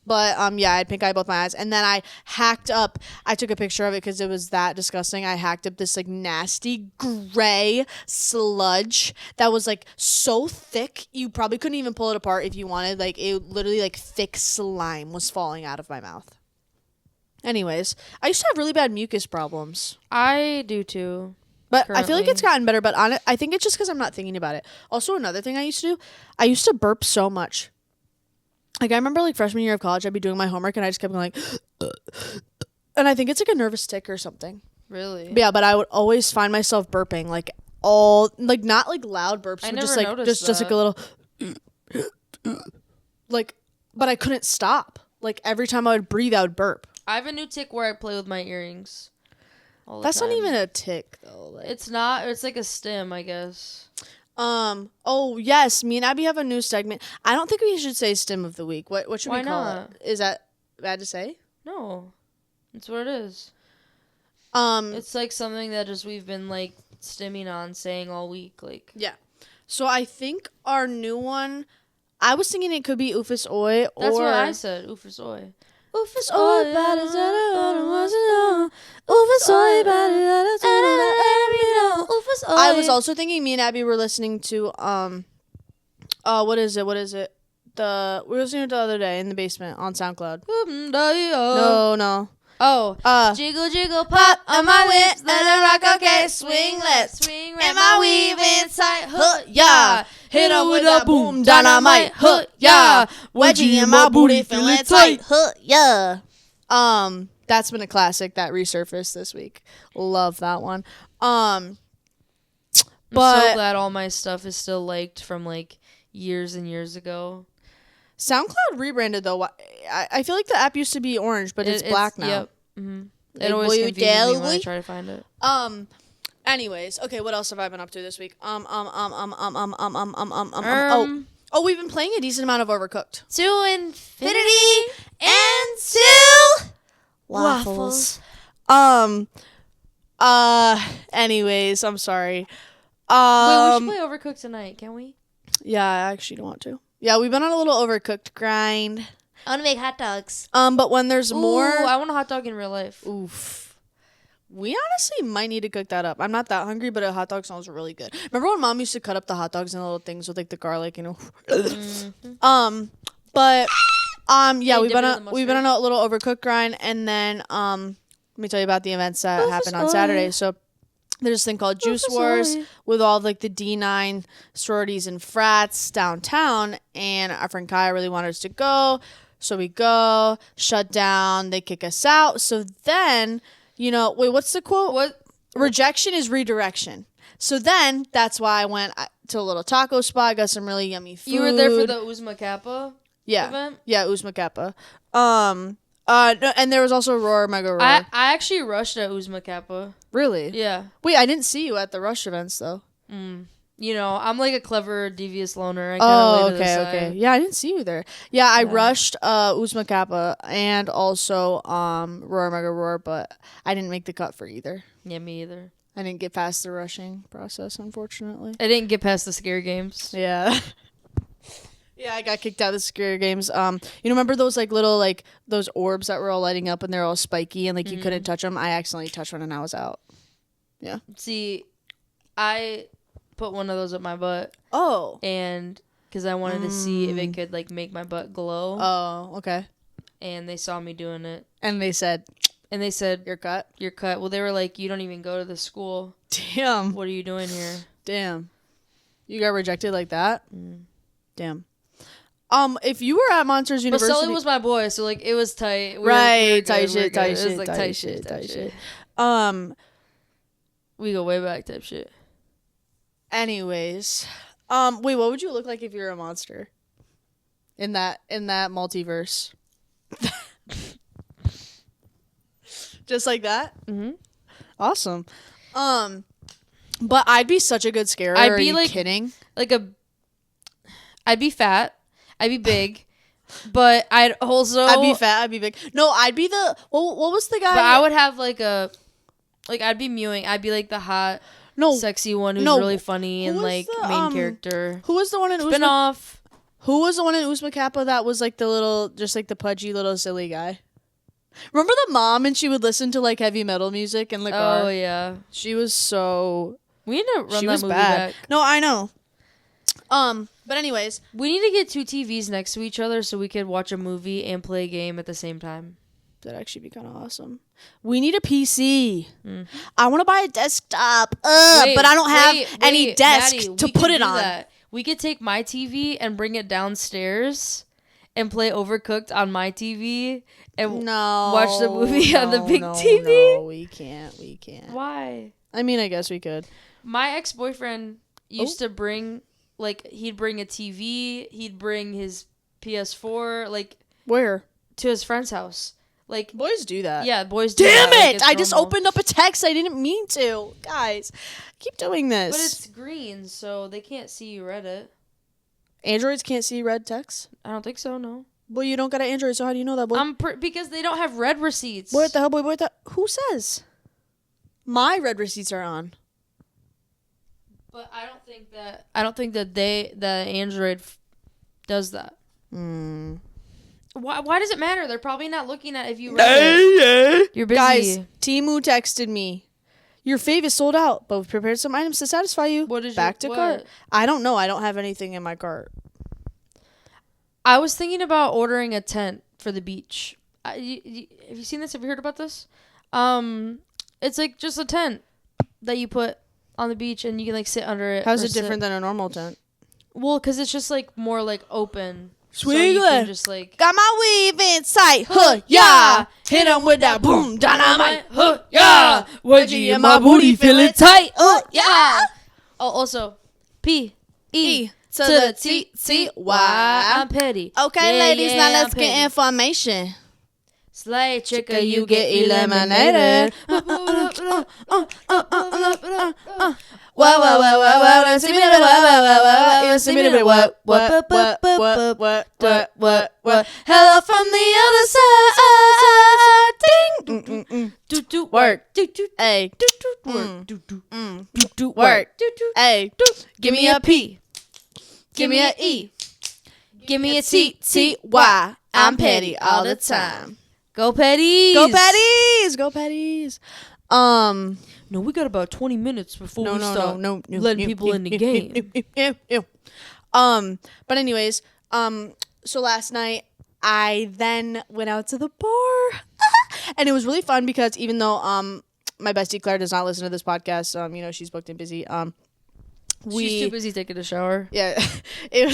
[SPEAKER 1] But yeah, I had pink eye both my eyes, and then I hacked up. I took a picture of it because it was that disgusting. I hacked up this like nasty gray sludge that was like so thick you probably couldn't even pull it apart if you wanted. Like it literally like thick slime was falling out of my mouth. Anyways, I used to have really bad mucus problems.
[SPEAKER 2] I do too.
[SPEAKER 1] But
[SPEAKER 2] currently.
[SPEAKER 1] I feel like it's gotten better. But I think it's just because I'm not thinking about it. Also, another thing I used to do, I used to burp so much. Like, I remember, like, freshman year of college, I'd be doing my homework, and I just kept going, like, and I think it's, like, a nervous tick or something.
[SPEAKER 2] Really?
[SPEAKER 1] But yeah, but I would always find myself burping, like, all, like, not, like, loud burps.
[SPEAKER 2] I
[SPEAKER 1] but
[SPEAKER 2] never
[SPEAKER 1] just, like,
[SPEAKER 2] noticed
[SPEAKER 1] just like, a little, like, but I couldn't stop. Like, every time I would breathe, I would burp.
[SPEAKER 2] I have a new tick where I play with my earrings all the
[SPEAKER 1] That's
[SPEAKER 2] time.
[SPEAKER 1] not even a tick, though. Like.
[SPEAKER 2] It's not. It's like a stim, I guess.
[SPEAKER 1] Oh, yes, me and Abby have a new segment. I don't think we should say stim of the week. What should
[SPEAKER 2] Why
[SPEAKER 1] we call
[SPEAKER 2] not?
[SPEAKER 1] it? Is that bad to say?
[SPEAKER 2] No. That's what it is.
[SPEAKER 1] It's
[SPEAKER 2] It's like something that just we've been like stimming on saying all week. Like,
[SPEAKER 1] yeah. So I think our new one, I was thinking it could be Oofus Oi or...
[SPEAKER 2] that's what I said. Oofus Oi.
[SPEAKER 1] Oofus Oi, Oofus Oi, I was also thinking me and Abby were listening to, what is it? We were listening to it the other day in the basement on SoundCloud. No.
[SPEAKER 2] Oh, jiggle, jiggle, pop on my lips, let it rock, okay, swing, let's swing, and my weave inside, huh, yeah, hit her with a boom, dynamite, huh, yeah,
[SPEAKER 1] wedgie in my booty, feeling tight, huh, yeah. That's been a classic that resurfaced this week. Love that one.
[SPEAKER 2] I'm
[SPEAKER 1] But
[SPEAKER 2] so glad all my stuff is still liked from like years and years ago.
[SPEAKER 1] SoundCloud rebranded though. I feel like the app used to be orange, but it's black now.
[SPEAKER 2] Yep. Mm-hmm. It
[SPEAKER 1] Like,
[SPEAKER 2] always
[SPEAKER 1] will you
[SPEAKER 2] confuses me
[SPEAKER 1] tell
[SPEAKER 2] when I
[SPEAKER 1] me?
[SPEAKER 2] try to find it.
[SPEAKER 1] Anyways, okay, what else have I been up to this week? Oh, we've been playing a decent amount of Overcooked.
[SPEAKER 2] To infinity and to waffles.
[SPEAKER 1] Anyways, I'm sorry.
[SPEAKER 2] Wait, we should play Overcooked tonight, can we?
[SPEAKER 1] Yeah, I actually don't want to. Yeah, we've been on a little Overcooked grind.
[SPEAKER 2] I want to make hot dogs.
[SPEAKER 1] But when there's more...
[SPEAKER 2] I want a hot dog in real life.
[SPEAKER 1] Oof. We honestly might need to cook that up. I'm not that hungry, but a hot dog sounds really good. Remember when Mom used to cut up the hot dogs in little things with like the garlic, you know? But yeah, we've been on a little Overcooked grind, and then let me tell you about the events that happened on Saturday. So there's this thing called Juice Wars with all of, like, the D9 sororities and frats downtown, and our friend Kaya really wanted us to go. So we go, shut down, they kick us out. So then, you know, wait, what's the quote?
[SPEAKER 2] What?
[SPEAKER 1] Rejection is redirection. So then, that's why I went to a little taco spot, got some really yummy food.
[SPEAKER 2] You were there for the Oozma Kappa event?
[SPEAKER 1] Yeah, Oozma Kappa. No, and there was also Roar Mega Roar.
[SPEAKER 2] I actually rushed at Oozma Kappa.
[SPEAKER 1] Really?
[SPEAKER 2] Yeah.
[SPEAKER 1] Wait, I didn't see you at the Rush events, though.
[SPEAKER 2] You know, I'm like a clever, devious loner. I kinda lay to the side.
[SPEAKER 1] Okay. Yeah, I didn't see you there. Yeah, I rushed Oozma Kappa and also Roar Mega Roar, but I didn't make the cut for either.
[SPEAKER 2] Yeah, me either.
[SPEAKER 1] I didn't get past the rushing process, unfortunately.
[SPEAKER 2] I didn't get past the scare games.
[SPEAKER 1] Yeah. Yeah, I got kicked out of the scare games. Remember those like little like those orbs that were all lighting up and they're all spiky and like you couldn't touch them? I accidentally touched one and I was out. Yeah.
[SPEAKER 2] See, I put one of those up my butt.
[SPEAKER 1] Oh.
[SPEAKER 2] And because I wanted to see if it could like make my butt glow.
[SPEAKER 1] Oh, okay.
[SPEAKER 2] And they saw me doing it.
[SPEAKER 1] And they said,
[SPEAKER 2] "You're
[SPEAKER 1] cut.
[SPEAKER 2] You're cut." Well, they were like, "You don't even go to the school.
[SPEAKER 1] Damn.
[SPEAKER 2] What are you doing here?"
[SPEAKER 1] Damn. You got rejected like that? Damn. If you were at Monsters University...
[SPEAKER 2] But Sully was my boy, so, like, it was tight.
[SPEAKER 1] Tight shit.
[SPEAKER 2] It was, like, tight shit. We go way back type shit.
[SPEAKER 1] Anyways. Wait, what would you look like if you were a monster? In that multiverse? Just like that?
[SPEAKER 2] Mm-hmm.
[SPEAKER 1] Awesome. But I'd be such a good scarer. Are you kidding?
[SPEAKER 2] I'd be fat. I'd be big, but I'd also...
[SPEAKER 1] I'd be fat, I'd be big. No, I'd be the... What was the guy?
[SPEAKER 2] But I would have, like, a Like, I'd be mewing. I'd be like the hot,
[SPEAKER 1] No,
[SPEAKER 2] sexy one who's
[SPEAKER 1] no.
[SPEAKER 2] really funny
[SPEAKER 1] Who
[SPEAKER 2] and
[SPEAKER 1] was
[SPEAKER 2] like
[SPEAKER 1] the,
[SPEAKER 2] main character.
[SPEAKER 1] Who was the one in Oozma?
[SPEAKER 2] Spin-off.
[SPEAKER 1] Who was the one in Oozma Kappa that was like the little, just like the pudgy little silly guy? Remember the mom and she would listen to like heavy metal music in the car?
[SPEAKER 2] Oh, yeah.
[SPEAKER 1] She was so...
[SPEAKER 2] We need to run
[SPEAKER 1] She
[SPEAKER 2] that
[SPEAKER 1] was
[SPEAKER 2] movie
[SPEAKER 1] bad.
[SPEAKER 2] back.
[SPEAKER 1] No, I know. But anyways,
[SPEAKER 2] We need to get 2 TVs next to each other so we could watch a movie and play a game at the same time.
[SPEAKER 1] that'd actually be kind of awesome. We need a PC.
[SPEAKER 2] Mm.
[SPEAKER 1] I want to buy a desktop, but I don't have any desk
[SPEAKER 2] Maddie,
[SPEAKER 1] to
[SPEAKER 2] we
[SPEAKER 1] put
[SPEAKER 2] could
[SPEAKER 1] it
[SPEAKER 2] do
[SPEAKER 1] on.
[SPEAKER 2] that. We could take my TV and bring it downstairs and play Overcooked on my TV and watch the movie on the big TV.
[SPEAKER 1] No, we can't. We can't.
[SPEAKER 2] Why?
[SPEAKER 1] I mean, I guess we could.
[SPEAKER 2] My ex-boyfriend used to bring, like, he'd bring a TV, he'd bring his PS4, like,
[SPEAKER 1] Where?
[SPEAKER 2] to his friend's house. Like,
[SPEAKER 1] Boys do that.
[SPEAKER 2] yeah, boys do
[SPEAKER 1] Damn
[SPEAKER 2] that. Like,
[SPEAKER 1] it!
[SPEAKER 2] it's
[SPEAKER 1] I just
[SPEAKER 2] normal.
[SPEAKER 1] opened up a text. I didn't mean to. Guys, keep doing this.
[SPEAKER 2] But it's green, so they can't see you read it.
[SPEAKER 1] Androids can't see red text?
[SPEAKER 2] I don't think so, no.
[SPEAKER 1] Well, you don't got an Android, so how do you know that, boy?
[SPEAKER 2] Because they don't have red receipts.
[SPEAKER 1] Boy, what the hell, boy? What the... Who says? My red receipts are on.
[SPEAKER 2] But I don't think that the Android does that.
[SPEAKER 1] Hmm.
[SPEAKER 2] Why does it matter? They're probably not looking at if you read it. You're busy.
[SPEAKER 1] Guys, Timu texted me. Your fave is sold out, but we've prepared some items to satisfy you.
[SPEAKER 2] What is
[SPEAKER 1] Back to cart. I don't know. I don't have anything in my cart.
[SPEAKER 2] I was thinking about ordering a tent for the beach. Have you seen this? Have you heard about this? It's like just a tent that you put on the beach and you can like sit under it.
[SPEAKER 1] How's it different than a normal tent?
[SPEAKER 2] Well, because it's just like more like open. So
[SPEAKER 1] Swiggler.
[SPEAKER 2] you can just like
[SPEAKER 1] Got my weave in sight. Huh, yeah. Hit him with that boom. Dynamite. Huh, yeah. Wedgie in my booty. Feel it tight. Yeah.
[SPEAKER 2] Oh, also P.E.
[SPEAKER 1] to the T-T-Y.
[SPEAKER 2] I'm petty.
[SPEAKER 1] Okay,
[SPEAKER 2] Yeah,
[SPEAKER 1] ladies,
[SPEAKER 2] yeah,
[SPEAKER 1] now
[SPEAKER 2] I'm
[SPEAKER 1] let's get
[SPEAKER 2] petty.
[SPEAKER 1] information.
[SPEAKER 2] Slay chica,
[SPEAKER 1] You get eliminated. What? You see me to what? Hello from the other side. Ding. Work. Hey. Work. Hey. Give me a P. Give me a E. Give me a T-T-Y. I'm petty all the time.
[SPEAKER 2] Go petties.
[SPEAKER 1] Go petties. Go petties.
[SPEAKER 2] No, we got about 20 minutes before we
[SPEAKER 1] No,
[SPEAKER 2] start
[SPEAKER 1] no,
[SPEAKER 2] letting people in the game.
[SPEAKER 1] But anyways, so last night I then went out to the bar, and it was really fun because even though my bestie Claire does not listen to this podcast, she's booked and busy.
[SPEAKER 2] She's too busy taking a shower.
[SPEAKER 1] Yeah, it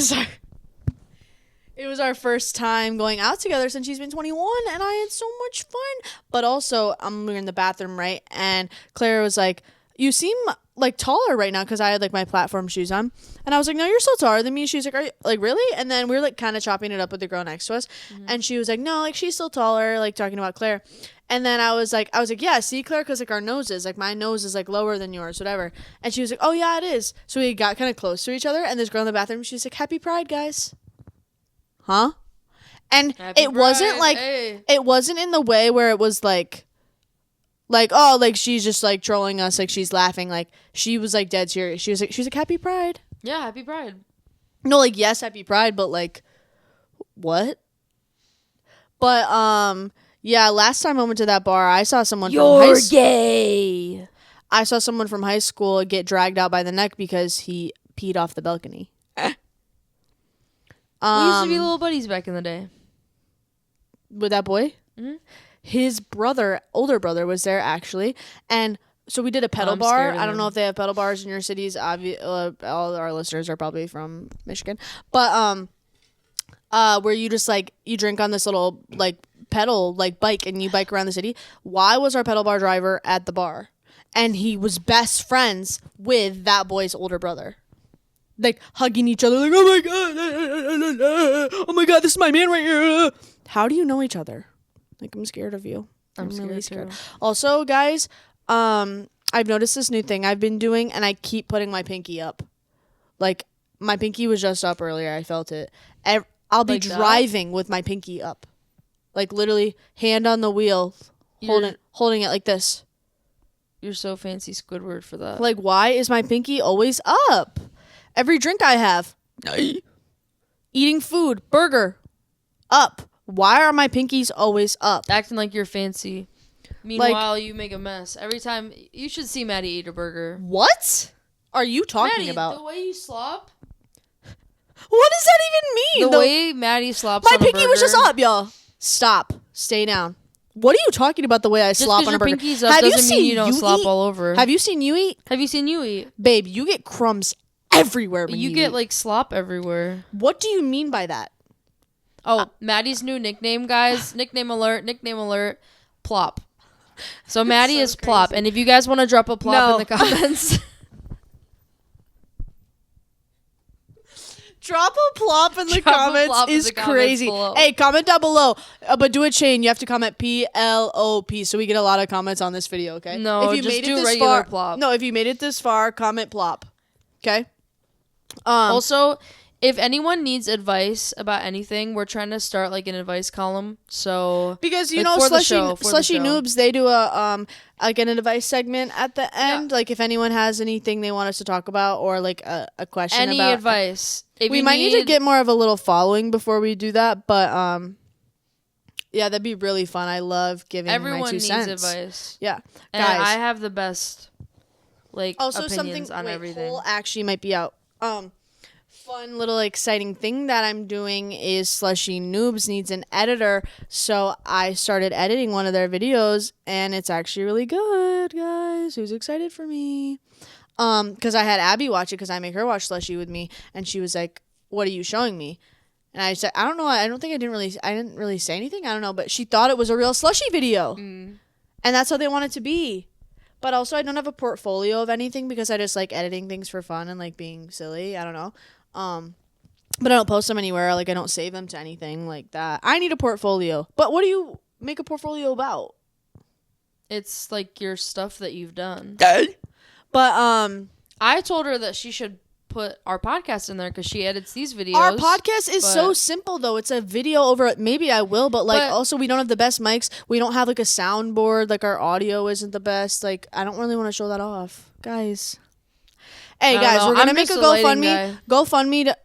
[SPEAKER 1] was our first time going out together since she's been 21, and I had so much fun. But also, we were in the bathroom, right? And Claire was like, "You seem like taller right now," because I had like my platform shoes on, and I was like, "No, you're still taller than me." She's like, "Are you like really?" And then we were like kind of chopping it up with the girl next to us, and she was like, "No, like she's still taller," like talking about Claire. And then I was like, "Yeah, see, Claire, because like our noses, like my nose is like lower than yours, whatever." And she was like, "Oh yeah, it is." So we got kind of close to each other, and this girl in the bathroom, she's like, "Happy Pride, guys." Huh? And
[SPEAKER 2] Happy
[SPEAKER 1] it wasn't
[SPEAKER 2] Pride,
[SPEAKER 1] like
[SPEAKER 2] hey.
[SPEAKER 1] it wasn't in the way where it was like oh, like she's just like trolling us, like she's laughing, like she was like dead serious. She was like Happy Pride.
[SPEAKER 2] Yeah, happy Pride.
[SPEAKER 1] No, like yes, Happy Pride, but like what? But yeah, last time I went to that bar, I saw someone
[SPEAKER 2] You're gay.
[SPEAKER 1] I saw someone from high school get dragged out by the neck because he peed off the balcony.
[SPEAKER 2] We used to be little buddies back in the day.
[SPEAKER 1] With that boy?
[SPEAKER 2] Mm-hmm.
[SPEAKER 1] His older brother was there actually, and so we did a pedal
[SPEAKER 2] I'm
[SPEAKER 1] bar.
[SPEAKER 2] scared of
[SPEAKER 1] I don't
[SPEAKER 2] him.
[SPEAKER 1] know if they have pedal bars in your cities. All our listeners are probably from Michigan, but where you just like you drink on this little like pedal like bike and you bike around the city. Why was our pedal bar driver at the bar? And he was best friends with that boy's older brother. Like hugging each other, like, oh my god, this is my man right here. How do you know each other? Like, I'm scared of you.
[SPEAKER 2] I'm
[SPEAKER 1] really
[SPEAKER 2] scared
[SPEAKER 1] scared.
[SPEAKER 2] too.
[SPEAKER 1] Also, guys, I've noticed this new thing I've been doing, and I keep putting my pinky up. Like, my pinky was just up earlier. I felt it. I'll be
[SPEAKER 2] Like that?
[SPEAKER 1] driving with my pinky up, like literally hand on the wheel, holding it like this.
[SPEAKER 2] fancy Squidward for that.
[SPEAKER 1] Like, why is my pinky always up? Every drink I have. Eating food. Burger. Up. Why are my pinkies always up?
[SPEAKER 2] Acting like you're fancy. Meanwhile, you make a mess. Every time, you should see Maddie eat a burger.
[SPEAKER 1] What are you talking
[SPEAKER 2] Maddie,
[SPEAKER 1] about?
[SPEAKER 2] The way you slop.
[SPEAKER 1] What does that even mean?
[SPEAKER 2] The way Maddie slops
[SPEAKER 1] my
[SPEAKER 2] on a
[SPEAKER 1] pinky
[SPEAKER 2] burger.
[SPEAKER 1] was just up, y'all. Stop. Stay down. What are you talking about the way I slop on a burger?
[SPEAKER 2] Just because your pinky's up doesn't mean you don't slop all over.
[SPEAKER 1] Have you seen you eat?
[SPEAKER 2] Have you seen you eat?
[SPEAKER 1] Babe, you get crumbs everywhere when you
[SPEAKER 2] get
[SPEAKER 1] eat.
[SPEAKER 2] like slop everywhere.
[SPEAKER 1] What do you mean by that?
[SPEAKER 2] Oh, Maddie's new nickname, guys. Nickname alert. Plop. So Maddie is Plop. And if you guys want to drop a Plop in the comments.
[SPEAKER 1] Drop a Plop in the comments is crazy. Hey, comment down below. But do a chain. You have to comment PLOP so we get a lot of comments on this video, okay?
[SPEAKER 2] No, if you just do regular Plop.
[SPEAKER 1] No, if you made it this far, comment Plop. Okay?
[SPEAKER 2] Also, if anyone needs advice about anything, we're trying to start like an advice column. So
[SPEAKER 1] because slushy noobs, they do a like an advice segment at the end. Yeah. Like if anyone has anything they want us to talk about or like a question about
[SPEAKER 2] any advice.
[SPEAKER 1] We might need to get more of a little following before we do that, but yeah, that'd be really fun. I love giving my 2 cents.
[SPEAKER 2] Everyone needs advice.
[SPEAKER 1] Yeah,
[SPEAKER 2] and
[SPEAKER 1] guys,
[SPEAKER 2] I have the best
[SPEAKER 1] also
[SPEAKER 2] opinions on everything.
[SPEAKER 1] Cole actually might be out. Fun little exciting thing that I'm doing is Slushy Noobs needs an editor, so I started editing one of their videos, and it's actually really good, guys. Who's excited for me? Because I had Abby watch it because I make her watch Slushy with me, and she was like, "What are you showing me?" And I said, "I don't know. I didn't really say anything. I don't know." But she thought it was a real Slushy video, and that's how they want it to be. But also, I don't have a portfolio of anything because I just like editing things for fun and like being silly. I don't know. But I don't post them anywhere. Like I don't save them to anything like that. I need a portfolio. But what do you make a portfolio about?
[SPEAKER 2] It's like your stuff that you've done.
[SPEAKER 1] But
[SPEAKER 2] I told her that she should put our podcast in there because she edits these videos.
[SPEAKER 1] Our podcast is so simple though. It's a video over. Maybe I will, but also we don't have the best mics. We don't have like a soundboard. Like our audio isn't the best. Like I don't really want to show that off, guys. Hey guys, we're gonna make a GoFundMe. GoFundMe to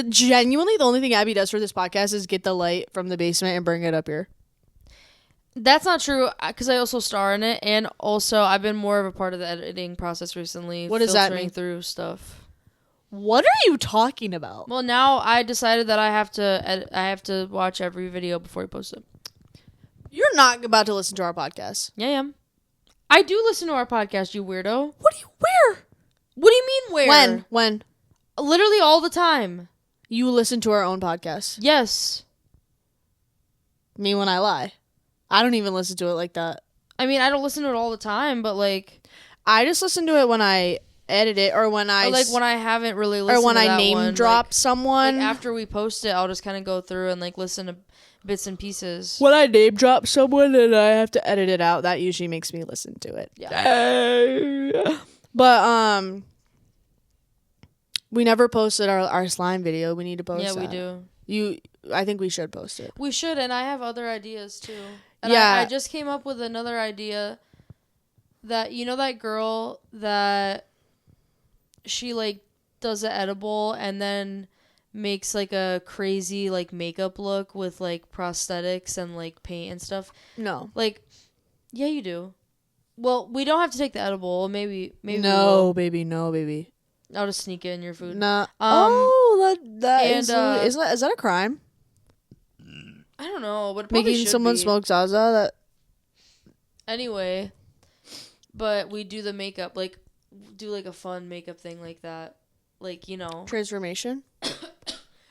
[SPEAKER 1] genuinely the only thing Abby does for this podcast is get the light from the basement and bring it up here.
[SPEAKER 2] That's not true because I also star in it, and also I've been more of a part of the editing process recently.
[SPEAKER 1] What does that mean?
[SPEAKER 2] Through stuff.
[SPEAKER 1] What are you talking about?
[SPEAKER 2] Well, now I decided that I have to watch every video before I post it.
[SPEAKER 1] You're not about to listen to our podcast.
[SPEAKER 2] Yeah, I am. I do listen to our podcast, you weirdo.
[SPEAKER 1] Where?
[SPEAKER 2] What do you mean where?
[SPEAKER 1] When?
[SPEAKER 2] Literally all the time.
[SPEAKER 1] You listen to our own podcast?
[SPEAKER 2] Yes.
[SPEAKER 1] Me when I lie. I don't even listen to it like that.
[SPEAKER 2] I mean, I don't listen to it all the time, but like...
[SPEAKER 1] I just listen to it when I edit it or when I...
[SPEAKER 2] Or like when I haven't really listened to that one.
[SPEAKER 1] Or when I name drop someone.
[SPEAKER 2] Like after we post it, I'll just kind of go through and like listen to bits and pieces.
[SPEAKER 1] When I name drop someone and I have to edit it out, that usually makes me listen to it.
[SPEAKER 2] Yeah.
[SPEAKER 1] But, we never posted our slime video. We need to post that.
[SPEAKER 2] Yeah, we do.
[SPEAKER 1] I think we should post it.
[SPEAKER 2] We should, and I have other ideas too. And
[SPEAKER 1] yeah.
[SPEAKER 2] I just came up with another idea that, you know that girl that she like does an edible and then makes like a crazy like makeup look with like prosthetics and like paint and stuff?
[SPEAKER 1] No.
[SPEAKER 2] Like, yeah, you do. Well, we don't have to take the edible. Maybe.
[SPEAKER 1] No, baby. No, baby.
[SPEAKER 2] I'll just sneak it in your food.
[SPEAKER 1] Nah. Is that a crime?
[SPEAKER 2] I don't know, but it
[SPEAKER 1] making someone smoke Zaza. That.
[SPEAKER 2] Anyway, but we do the makeup, like do like a fun makeup thing like that, like
[SPEAKER 1] transformation.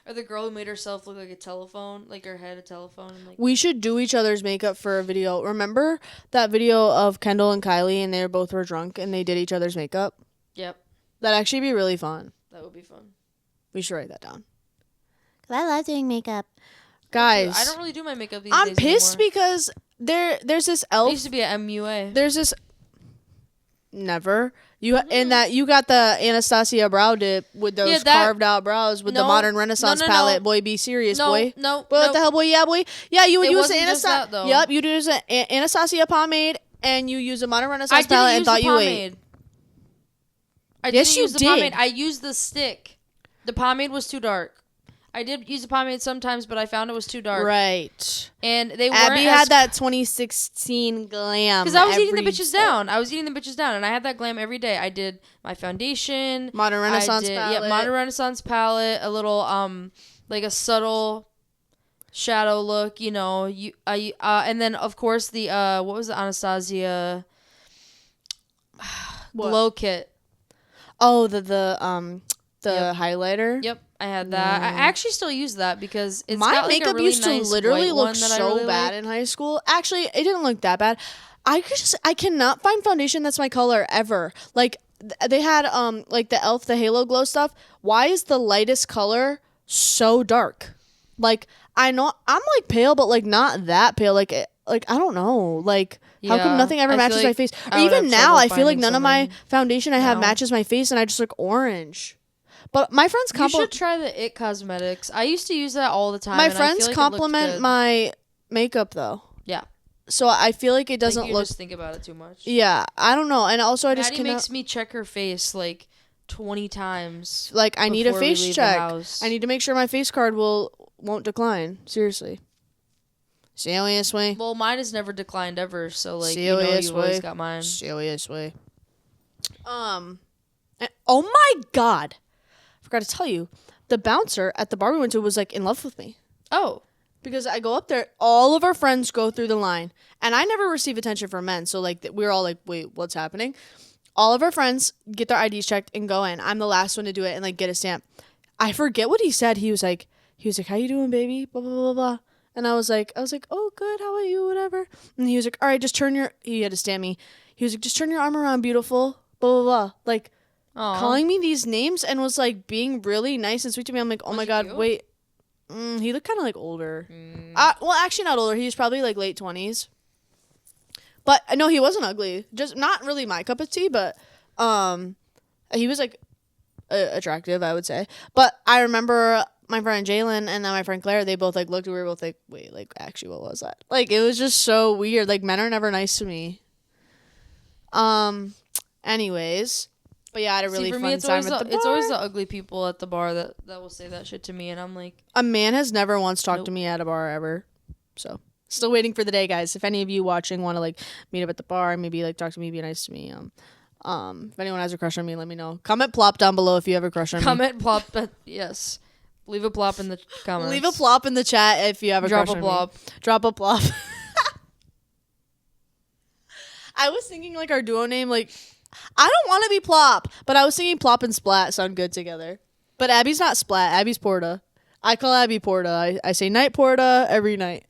[SPEAKER 2] Or the girl who made herself look like a telephone, like her head a telephone. And, like,
[SPEAKER 1] we should do each other's makeup for a video. Remember that video of Kendall and Kylie, and they both were drunk and they did each other's makeup?
[SPEAKER 2] Yep.
[SPEAKER 1] That'd actually be really fun.
[SPEAKER 2] That would be fun.
[SPEAKER 1] We should write that down.
[SPEAKER 3] I love doing makeup.
[SPEAKER 1] Guys,
[SPEAKER 2] I don't really do my makeup these days
[SPEAKER 1] I'm pissed
[SPEAKER 2] anymore.
[SPEAKER 1] Because there's this elf.
[SPEAKER 2] I used to be at MUA.
[SPEAKER 1] There's this. Never. In that you got the Anastasia brow dip with those carved out brows with the modern Renaissance palette. Boy, be serious, boy.
[SPEAKER 2] No.
[SPEAKER 1] What the hell, boy? Yeah, boy. Yeah, you would use
[SPEAKER 2] the Anastasia.
[SPEAKER 1] Yep, you would use an Anastasia pomade and you use a modern
[SPEAKER 2] I
[SPEAKER 1] Renaissance
[SPEAKER 2] didn't
[SPEAKER 1] palette
[SPEAKER 2] use
[SPEAKER 1] and thought
[SPEAKER 2] the
[SPEAKER 1] you ate.
[SPEAKER 2] pomade. I
[SPEAKER 1] Yes,
[SPEAKER 2] didn't
[SPEAKER 1] you
[SPEAKER 2] use the
[SPEAKER 1] did.
[SPEAKER 2] pomade. I used the stick. The pomade was too dark. I did use the pomade sometimes, but I found it was too dark.
[SPEAKER 1] Right.
[SPEAKER 2] And they weren't
[SPEAKER 1] Abby had that 2016 glam.
[SPEAKER 2] because I was eating the
[SPEAKER 1] every
[SPEAKER 2] bitches
[SPEAKER 1] day.
[SPEAKER 2] down. I was eating the bitches down, and I had that glam every day. I did my foundation,
[SPEAKER 1] Modern Renaissance palette.
[SPEAKER 2] Yeah, modern Renaissance palette, a little like a subtle shadow look. You know, and then of course the what was the Anastasia
[SPEAKER 1] What?
[SPEAKER 2] glow kit.
[SPEAKER 1] Oh, the
[SPEAKER 2] Yep.
[SPEAKER 1] highlighter.
[SPEAKER 2] Yep, I had that. I actually still use that because it's
[SPEAKER 1] My
[SPEAKER 2] got like
[SPEAKER 1] makeup
[SPEAKER 2] a really
[SPEAKER 1] used to
[SPEAKER 2] nice
[SPEAKER 1] literally
[SPEAKER 2] white
[SPEAKER 1] look
[SPEAKER 2] one that I
[SPEAKER 1] so
[SPEAKER 2] really
[SPEAKER 1] bad
[SPEAKER 2] like.
[SPEAKER 1] in high school. Actually, it didn't look that bad. I cannot find foundation that's my color ever. Like they had like the Elf the Halo Glow stuff. Why is the lightest color so dark? Like I know I'm like pale, but like not that pale. Like I don't know. Like how come
[SPEAKER 2] Yeah,
[SPEAKER 1] nothing ever
[SPEAKER 2] I feel
[SPEAKER 1] matches my
[SPEAKER 2] like
[SPEAKER 1] face? Or
[SPEAKER 2] I would
[SPEAKER 1] even
[SPEAKER 2] have
[SPEAKER 1] now,
[SPEAKER 2] trouble
[SPEAKER 1] I feel like
[SPEAKER 2] finding
[SPEAKER 1] none of my
[SPEAKER 2] something
[SPEAKER 1] foundation I have
[SPEAKER 2] now.
[SPEAKER 1] matches my face, and I just look orange. But my friends
[SPEAKER 2] You should try the It Cosmetics. I used to use that all the time.
[SPEAKER 1] my
[SPEAKER 2] and I feel
[SPEAKER 1] friends
[SPEAKER 2] like it looked
[SPEAKER 1] compliment
[SPEAKER 2] good.
[SPEAKER 1] my makeup though.
[SPEAKER 2] Yeah.
[SPEAKER 1] So I feel like it
[SPEAKER 2] I think
[SPEAKER 1] doesn't
[SPEAKER 2] you
[SPEAKER 1] look.
[SPEAKER 2] just think about it too much.
[SPEAKER 1] Yeah, I don't know, and also I just
[SPEAKER 2] Maddie
[SPEAKER 1] cannot.
[SPEAKER 2] makes me check her face like 20 times.
[SPEAKER 1] Like I need a
[SPEAKER 2] before we
[SPEAKER 1] face
[SPEAKER 2] leave the
[SPEAKER 1] check.
[SPEAKER 2] house.
[SPEAKER 1] I need to make sure my face card won't decline. Seriously. Seriously.
[SPEAKER 2] Well, mine has never declined ever, so like you've
[SPEAKER 1] Seriously.
[SPEAKER 2] always got mine.
[SPEAKER 1] Seriously. Oh my god! I forgot to tell you, the bouncer at the bar we went to was like in love with me.
[SPEAKER 2] Oh.
[SPEAKER 1] Because I go up there, all of our friends go through the line, and I never receive attention from men. So like we were all like, "Wait, what's happening?" All of our friends get their IDs checked and go in. I'm the last one to do it and like get a stamp. I forget what he said. He was like, "How you doing, baby?" Blah blah blah blah. And I was like, "Oh, good. How about you? Whatever." And he was like, "All right, just turn your." He had to stamp me. He was like, "Just turn your arm around, beautiful." Blah blah blah. Like
[SPEAKER 2] Aw.
[SPEAKER 1] calling me these names and was like being really nice and sweet to me. I'm like, "Oh
[SPEAKER 2] Was
[SPEAKER 1] my
[SPEAKER 2] he
[SPEAKER 1] god,
[SPEAKER 2] cute?
[SPEAKER 1] wait." He looked kind of like older. Well, actually not older. He was probably like late 20s. But no, he wasn't ugly. Just not really my cup of tea, but he was like attractive, I would say. But I remember my friend Jalen and then my friend Claire, they both like looked and we were both like, wait, like actually what was that? Like it was just so weird. Like men are never nice to me. Anyways, but yeah, I had a really
[SPEAKER 2] See, for
[SPEAKER 1] fun
[SPEAKER 2] me, it's
[SPEAKER 1] time
[SPEAKER 2] always
[SPEAKER 1] at the bar.
[SPEAKER 2] it's always the ugly people at the bar that will say that shit to me, and I'm like,
[SPEAKER 1] A man has never once talked to
[SPEAKER 2] Nope.
[SPEAKER 1] me at a bar ever. So, still waiting for the day, guys. If any of you watching want to like meet up at the bar, maybe like talk to me, be nice to me. If anyone has a crush on me, let me know. Comment plop down below if you have a crush on me.
[SPEAKER 2] comment plop, but yes, leave a plop in the comments.
[SPEAKER 1] Leave a plop in the chat if you have a
[SPEAKER 2] Drop
[SPEAKER 1] crush
[SPEAKER 2] a
[SPEAKER 1] on
[SPEAKER 2] plop.
[SPEAKER 1] me. Drop a plop. I was thinking like our duo name, like I don't want to be Plop, but I was thinking Plop and Splat sound good together. But Abby's not Splat. Abby's Porta. I call Abby Porta. I say night Porta every night.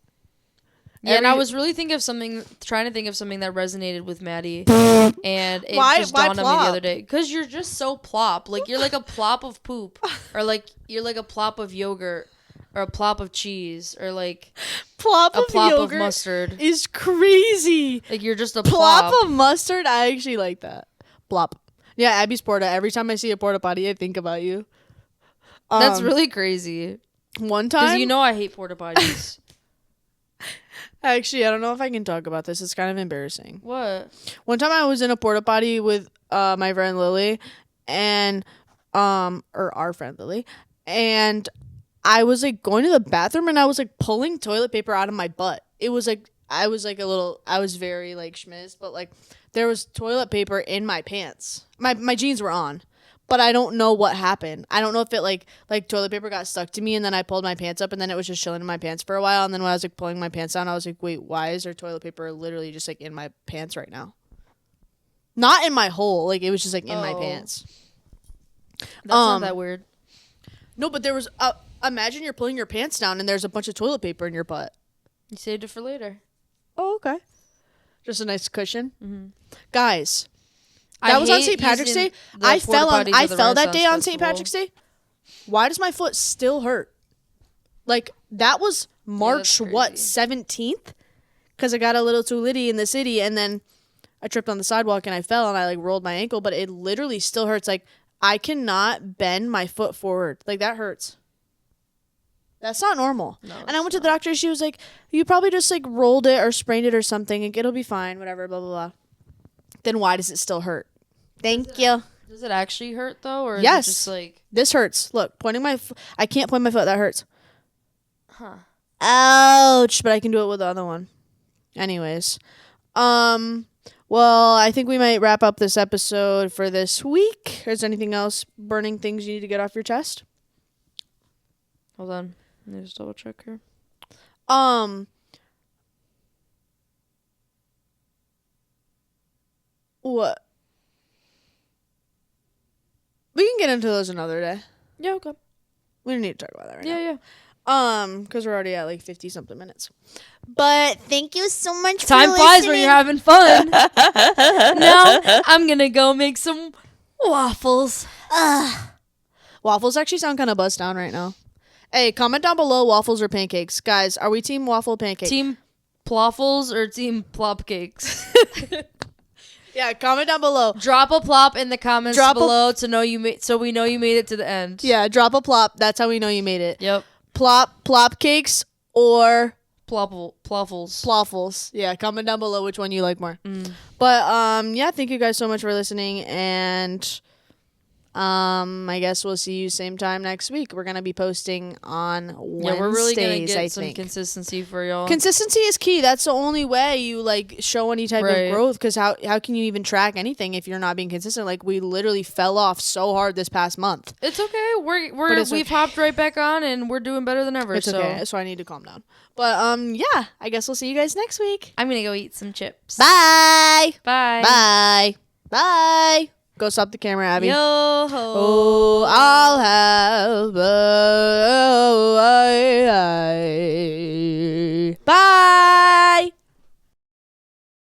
[SPEAKER 2] Yeah, and I
[SPEAKER 1] Every-
[SPEAKER 2] was really trying to think of something that resonated with Maddie, and it
[SPEAKER 1] Why-
[SPEAKER 2] just
[SPEAKER 1] why
[SPEAKER 2] dawned on me
[SPEAKER 1] plop?
[SPEAKER 2] the other day. Because you're just so plop. Like, you're like a plop of poop, or like you're like a plop of yogurt, or a plop of cheese, or like
[SPEAKER 1] Plop
[SPEAKER 2] a
[SPEAKER 1] of
[SPEAKER 2] plop
[SPEAKER 1] yogurt
[SPEAKER 2] of mustard.
[SPEAKER 1] is crazy.
[SPEAKER 2] Like, you're just a
[SPEAKER 1] Plop
[SPEAKER 2] plop.
[SPEAKER 1] of mustard. I actually like that. Plop. Yeah, Abby's Porta. Every time I see a porta potty, I think about you.
[SPEAKER 2] That's really crazy.
[SPEAKER 1] One
[SPEAKER 2] Because
[SPEAKER 1] time.
[SPEAKER 2] you know I hate porta potties.
[SPEAKER 1] Actually, I don't know if I can talk about this. It's kind of embarrassing.
[SPEAKER 2] What?
[SPEAKER 1] One time I was in a porta potty with my friend Lily and or our friend Lily, and I was like going to the bathroom and I was like pulling toilet paper out of my butt. It was like I was very like schmiz, but like there was toilet paper in my pants. My jeans were on. But I don't know what happened. I don't know if it like toilet paper got stuck to me and then I pulled my pants up and then it was just chilling in my pants for a while. And then when I was like pulling my pants down, I was like, wait, why is there toilet paper literally just like in my pants right now? Not in my hole. Like it was just like in my
[SPEAKER 2] Oh.
[SPEAKER 1] pants.
[SPEAKER 2] That's not that weird.
[SPEAKER 1] No, but there was, imagine you're pulling your pants down and there's a bunch of toilet paper in your butt.
[SPEAKER 2] You saved it for later.
[SPEAKER 1] Oh, okay. Just a nice cushion.
[SPEAKER 2] Mm-hmm.
[SPEAKER 1] Guys. That was on St. Patrick's Day. I fell that day on St. Patrick's Day. Why does my foot still hurt? Like that was March
[SPEAKER 2] crazy.
[SPEAKER 1] 17th? Because I got a little too litty in the city and then I tripped on the sidewalk and I fell and I like rolled my ankle, but it literally still hurts. Like I cannot bend my foot forward. Like that hurts. That's not normal.
[SPEAKER 2] No,
[SPEAKER 1] And I went to the doctor. She was like, you probably just like rolled it or sprained it or something. Like, it'll be fine, whatever, blah, blah, blah. Then why does it still hurt? Thank you.
[SPEAKER 2] Does it actually hurt though, or
[SPEAKER 1] Yes.
[SPEAKER 2] is it just like
[SPEAKER 1] This hurts. Look, pointing my I can't point my foot. That hurts.
[SPEAKER 2] huh?
[SPEAKER 1] Ouch. But I can do it with the other one. Anyways. Well, I think we might wrap up this episode for this week. Is there anything else, burning things you need to get off your chest?
[SPEAKER 2] Hold on. Let me just double check here.
[SPEAKER 1] What? We can get into those another day.
[SPEAKER 2] Yeah, okay.
[SPEAKER 1] We don't need to talk about that right now.
[SPEAKER 2] Yeah.
[SPEAKER 1] Because we're already at like 50 something minutes. But thank you so much
[SPEAKER 2] Time
[SPEAKER 1] for
[SPEAKER 2] flies when
[SPEAKER 1] listening.
[SPEAKER 2] you're having fun. Now I'm gonna go make some waffles.
[SPEAKER 1] Waffles actually sound kind of buzzed down right now. Hey, comment down below waffles or pancakes. Guys, are we team waffle pancake?
[SPEAKER 2] Team Ploffles or Team Plop Cakes?
[SPEAKER 1] Yeah, comment down below.
[SPEAKER 2] Drop a plop in the comments
[SPEAKER 1] Drop a-
[SPEAKER 2] below to know you made, so we know you made it to the end.
[SPEAKER 1] Yeah, drop a plop. That's how we know you made it.
[SPEAKER 2] Yep.
[SPEAKER 1] Plop cakes or
[SPEAKER 2] Ploffles.
[SPEAKER 1] ploffles. Yeah, comment down below which one you like more. But yeah, thank you guys so much for listening, and I guess we'll see you same time next week. We're gonna be posting on Wednesdays.
[SPEAKER 2] Yeah, we're really gonna get
[SPEAKER 1] I
[SPEAKER 2] some
[SPEAKER 1] think.
[SPEAKER 2] consistency for y'all.
[SPEAKER 1] Consistency is key. That's the only way you like show any type
[SPEAKER 2] Right.
[SPEAKER 1] of growth. Because how can you even track anything if you're not being consistent? Like, we literally fell off so hard this past month.
[SPEAKER 2] It's okay.
[SPEAKER 1] it's
[SPEAKER 2] We've
[SPEAKER 1] okay.
[SPEAKER 2] hopped right back on and we're doing better than ever.
[SPEAKER 1] It's
[SPEAKER 2] so
[SPEAKER 1] okay. So I need to calm down. But yeah, I guess we'll see you guys next week.
[SPEAKER 2] I'm gonna go eat some chips.
[SPEAKER 1] Bye.
[SPEAKER 2] Bye.
[SPEAKER 1] Bye. Bye. Go stop the camera, Abby.
[SPEAKER 2] Yo ho.
[SPEAKER 1] Oh, I'll have bye.